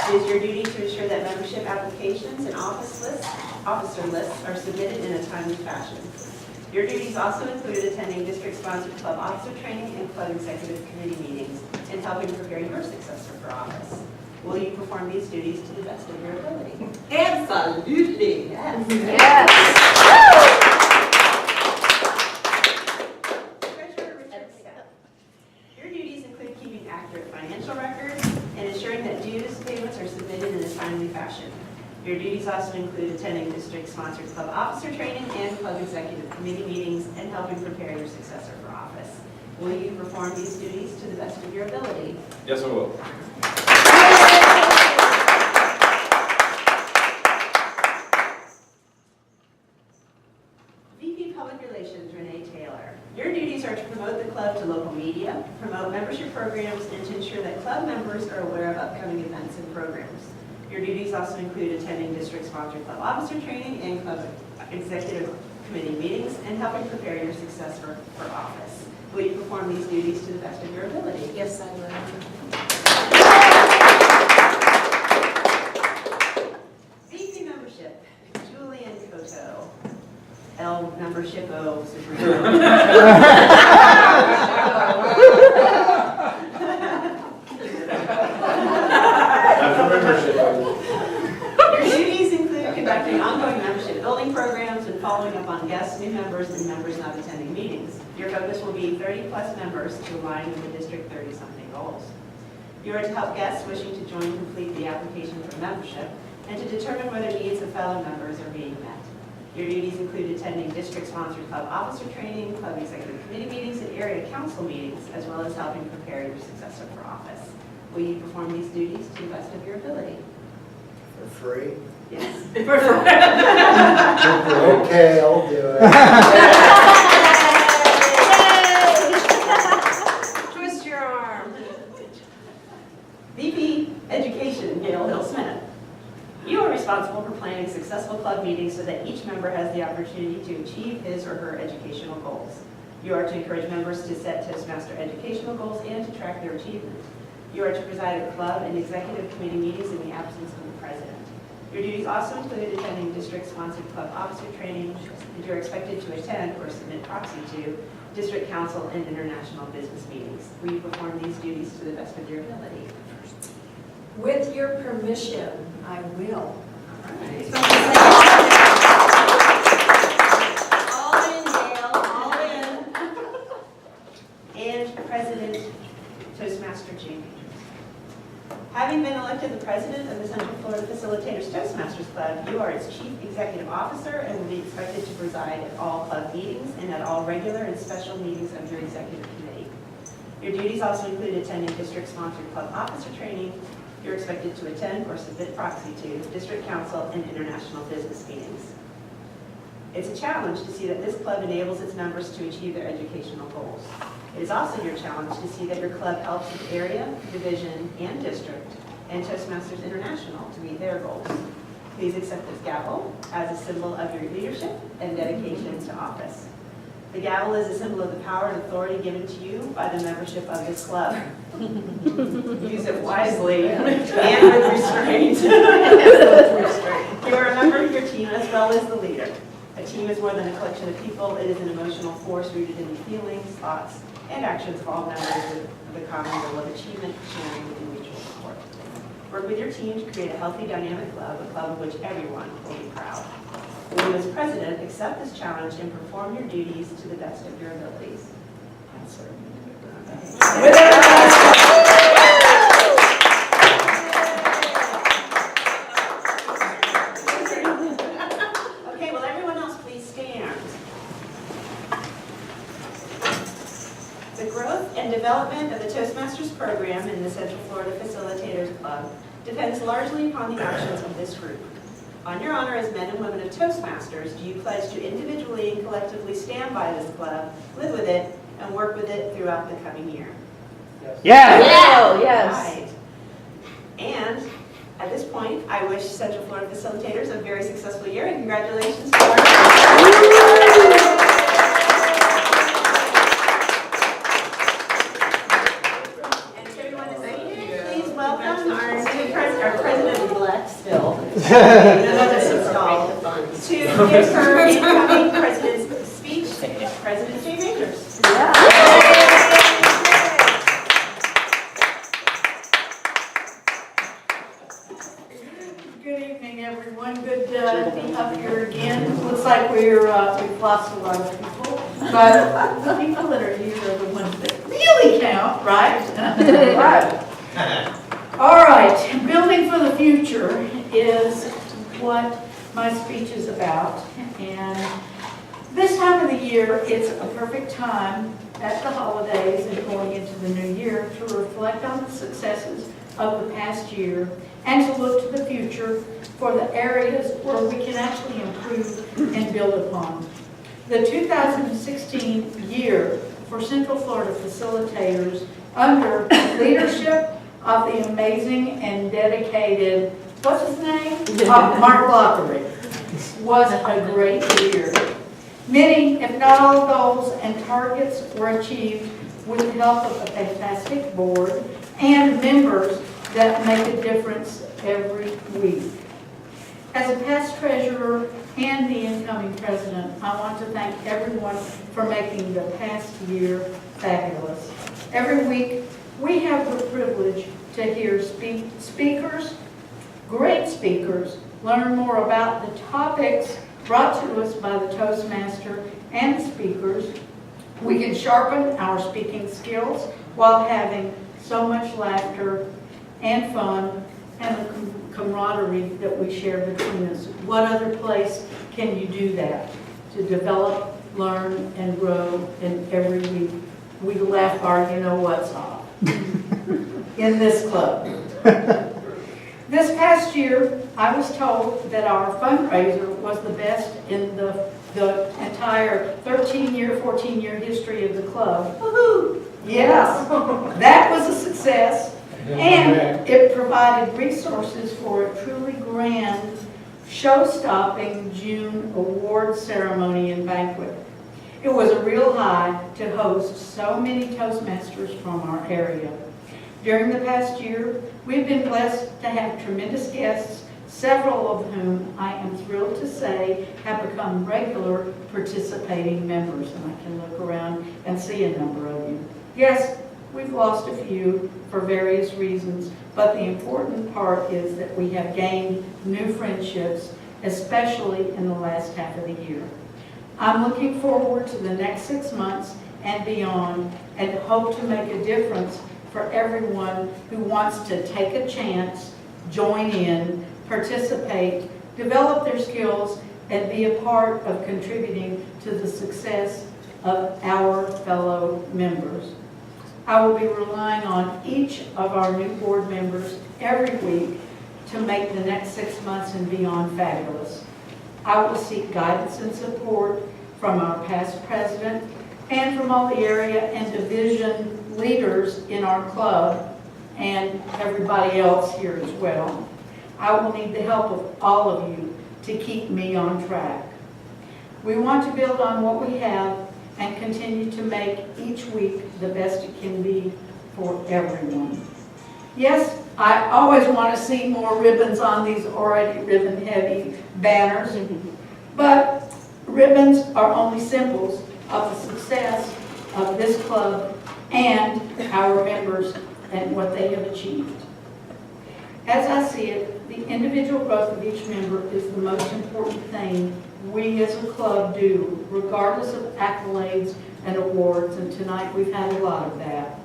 It is your duty to ensure that membership applications and officer lists are submitted in a timely fashion. Your duties also include attending district-sponsored club officer training and club executive committee meetings, and helping prepare your successor for office. Will you perform these duties to the best of your ability? Absolutely, yes.
Yes.
Your duties include keeping accurate financial records and ensuring that dues payments are submitted in a timely fashion. Your duties also include attending district-sponsored club officer training and club executive committee meetings, and helping prepare your successor for office. Will you perform these duties to the best of your ability?
Yes, I will.
VP Public Relations, Renee Taylor. Your duties are to promote the club to local media, promote membership programs, and to ensure that club members are aware of upcoming events and programs. Your duties also include attending district-sponsored club officer training and club executive committee meetings, and helping prepare your successor for office. Will you perform these duties to the best of your ability?
Yes, I will.
VP membership, Julian Koto. L membership O, Supreme. Your duties include conducting ongoing membership building programs and following up on guests, new members, and members not attending meetings. Your focus will be 30-plus members to align with the District 30-something goals. You are to help guests wishing to join complete the application for membership, and to determine whether needs of fellow members are being met. Your duties include attending district-sponsored club officer training, club executive committee meetings, and area council meetings, as well as helping prepare your successor for office. Will you perform these duties to the best of your ability?
For free?
Yes.
Okay, I'll do it.
Twist your arm. VP Education, Gail Hill-Smith. You are responsible for planning successful club meetings so that each member has the opportunity to achieve his or her educational goals. You are to encourage members to set Toastmaster educational goals and to track their achievement. You are to preside at club and executive committee meetings in the absence of the president. Your duties also include attending district-sponsored club officer training, and you are expected to attend or submit proxy to district council and international business meetings. Will you perform these duties to the best of your ability?
With your permission, I will.
All in, Gail, all in. And President Toastmaster Jeanine. Having been elected the president of the Central Florida Facilitators Toastmasters Club, you are its chief executive officer and will be expected to preside at all club meetings and at all regular and special meetings of your executive committee. Your duties also include attending district-sponsored club officer training. You're expected to attend or submit proxy to district council and international business meetings. It's a challenge to see that this club enables its members to achieve their educational goals. It is also your challenge to see that your club helps its area, division, and district, and Toastmasters International to meet their goals. Please accept this gavel as a symbol of your leadership and dedication to office. The gavel is a symbol of the power and authority given to you by the membership of this club. Use it wisely and with restraint. You are a member of your team as well as the leader. A team is more than a collection of people. It is an emotional force rooted in the feelings, thoughts, and actions of all members with the common goal of achievement, sharing, and mutual support. Work with your team to create a healthy, dynamic club, a club of which everyone will be proud. Will you, as president, accept this challenge and perform your duties to the best of your abilities? Yes, sir. Okay, will everyone else please stand? The growth and development of the Toastmasters program in the Central Florida Facilitators Club depends largely upon the actions of this group. On your honor as men and women of Toastmasters, do you pledge to individually and collectively stand by this club, live with it, and work with it throughout the coming year?
Yeah.
Right. And at this point, I wish Central Florida Facilitators a very successful year, and congratulations to our and to everyone that's here, please welcome our new president-elect still, to give her incoming president's speech, President Jaye Rangers.
Good evening, everyone. Good to be up here again. Looks like we've lost a lot of people, but the people that are here are the ones that really count, right? Right. All right, building for the future is what my speech is about, and this time of the year, it's a perfect time at the holidays and going into the new year to reflect on the successes of the past year and to look to the future for the areas where we can actually improve and build upon. The 2016 year for Central Florida Facilitators under leadership of the amazing and dedicated, what's his name? Mark Guthrie, was a great year. Many, if not all, goals and targets were achieved with the help of a fantastic board and members that make a difference every week. As a past treasurer and the incoming president, I want to thank everyone for making the past year fabulous. Every week, we have the privilege to hear speakers, great speakers, learn more about the topics brought to us by the Toastmaster and the speakers. We can sharpen our speaking skills while having so much laughter and fun and the camaraderie that we share between us. What other place can you do that? To develop, learn, and grow, and every week we laugh our you-know-what's off in this club. This past year, I was told that our fundraiser was the best in the entire 14-year history of the club. Woohoo! Yes, that was a success, and it provided resources for a truly grand, show-stopping June award ceremony and banquet. It was a real high to host so many Toastmasters from our area. During the past year, we've been blessed to have tremendous guests, several of whom I am thrilled to say have become regular participating members. And I can look around and see a number of you. Yes, we've lost a few for various reasons, but the important part is that we have gained new friendships, especially in the last half of the year. I'm looking forward to the next 6 months and beyond, and hope to make a difference for everyone who wants to take a chance, join in, participate, develop their skills, and be a part of contributing to the success of our fellow members. I will be relying on each of our new board members every week to make the next 6 months and beyond fabulous. I will seek guidance and support from our past president and from all the area and division leaders in our club and everybody else here as well. I will need the help of all of you to keep me on track. We want to build on what we have and continue to make each week the best it can be for everyone. Yes, I always want to see more ribbons on these already ribbon-heavy banners, but ribbons are only symbols of the success of this club and our members and what they have achieved. As I see it, the individual growth of each member is the most important thing we as a club do, regardless of accolades and awards, and tonight we've had a lot of that.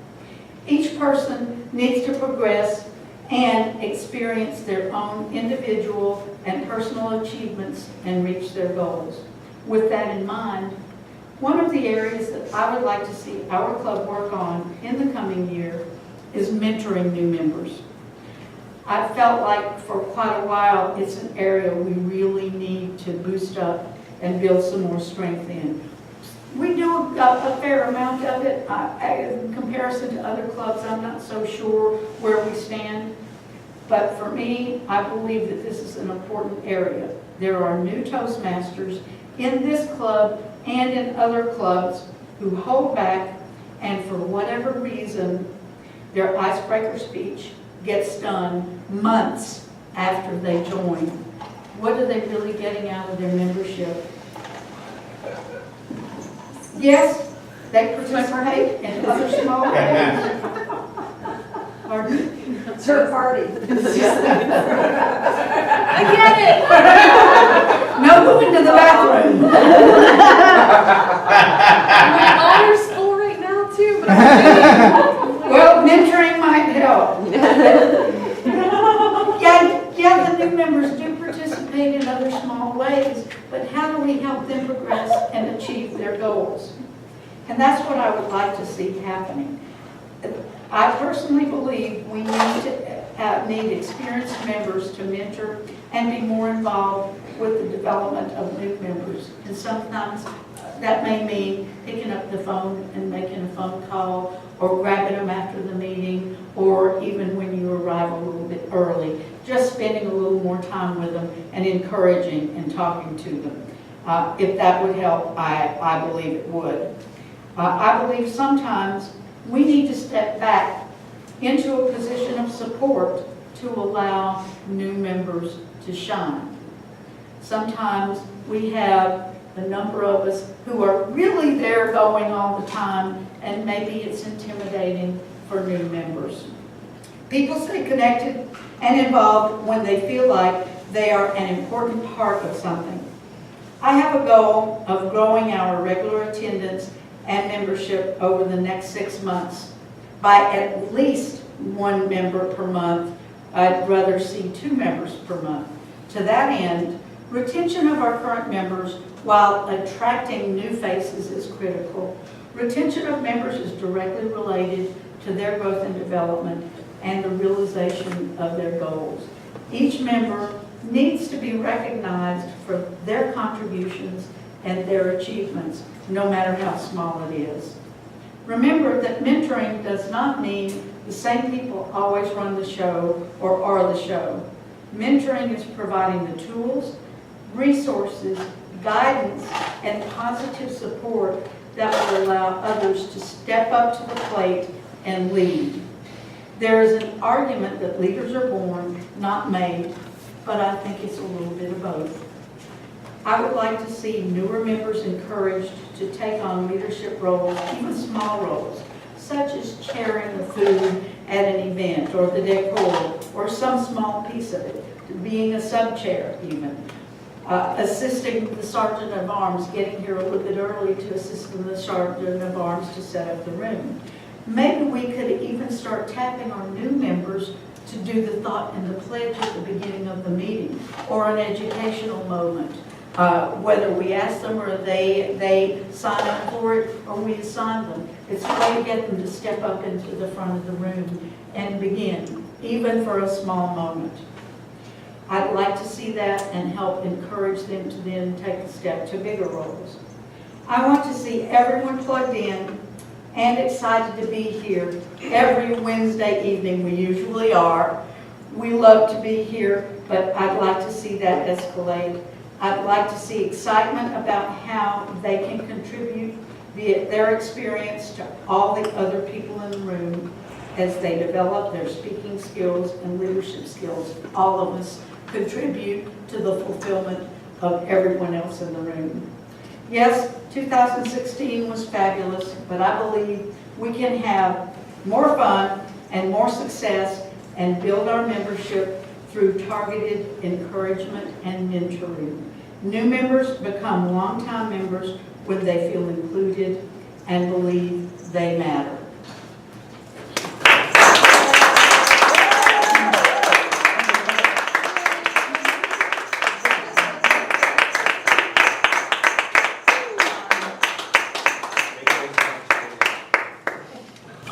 Each person needs to progress and experience their own individual and personal achievements and reach their goals. With that in mind, one of the areas that I would like to see our club work on in the coming year is mentoring new members. I felt like for quite a while it's an area we really need to boost up and build some more strength in. We do a fair amount of it. In comparison to other clubs, I'm not so sure where we stand. But for me, I believe that this is an important area. There are new Toastmasters in this club and in other clubs who hold back, and for whatever reason, their icebreaker speech gets done months after they join. What are they really getting out of their membership? Yes, they participate in other small events. Pardon?
Third party.
I get it. No moving to the bathroom.
I'm in honor school right now too, but
Well, mentoring might help. Yeah, the new members do participate in other small ways, but how do we help them progress and achieve their goals? And that's what I would like to see happening. I personally believe we need experienced members to mentor and be more involved with the development of new members. And sometimes that may mean picking up the phone and making a phone call, or grabbing them after the meeting, or even when you arrive a little bit early, just spending a little more time with them and encouraging and talking to them. If that would help, I believe it would. I believe sometimes we need to step back into a position of support to allow new members to shine. Sometimes we have a number of us who are really there going all the time, and maybe it's intimidating for new members. People stay connected and involved when they feel like they are an important part of something. I have a goal of growing our regular attendance and membership over the next 6 months by at least 1 member per month. I'd rather see 2 members per month. To that end, retention of our current members while attracting new faces is critical. Retention of members is directly related to their growth and development and the realization of their goals. Each member needs to be recognized for their contributions and their achievements, no matter how small it is. Remember that mentoring does not mean the same people always run the show or are the show. Mentoring is providing the tools, resources, guidance, and positive support that will allow others to step up to the plate and lead. There is an argument that leaders are born, not made, but I think it's a little bit of both. I would like to see newer members encouraged to take on leadership roles, even small roles, such as chairing the food at an event, or the decor, or some small piece of it, being a sub-chair even. Assisting the Sergeant of Arms, getting here a little bit early to assist the Sergeant of Arms to set up the room. Maybe we could even start tapping our new members to do the thought and the pledge at the beginning of the meeting, or an educational moment. Whether we ask them or they sign up for it, or we assign them. It's a way to get them to step up into the front of the room and begin, even for a small moment. I'd like to see that and help encourage them to then take a step to bigger roles. I want to see everyone plugged in and excited to be here every Wednesday evening. We usually are. We love to be here, but I'd like to see that escalate. I'd like to see excitement about how they can contribute their experience to all the other people in the room as they develop their speaking skills and leadership skills. All of us contribute to the fulfillment of everyone else in the room. Yes, 2016 was fabulous, but I believe we can have more fun and more success and build our membership through targeted encouragement and mentoring. New members become longtime members when they feel included and believe they matter.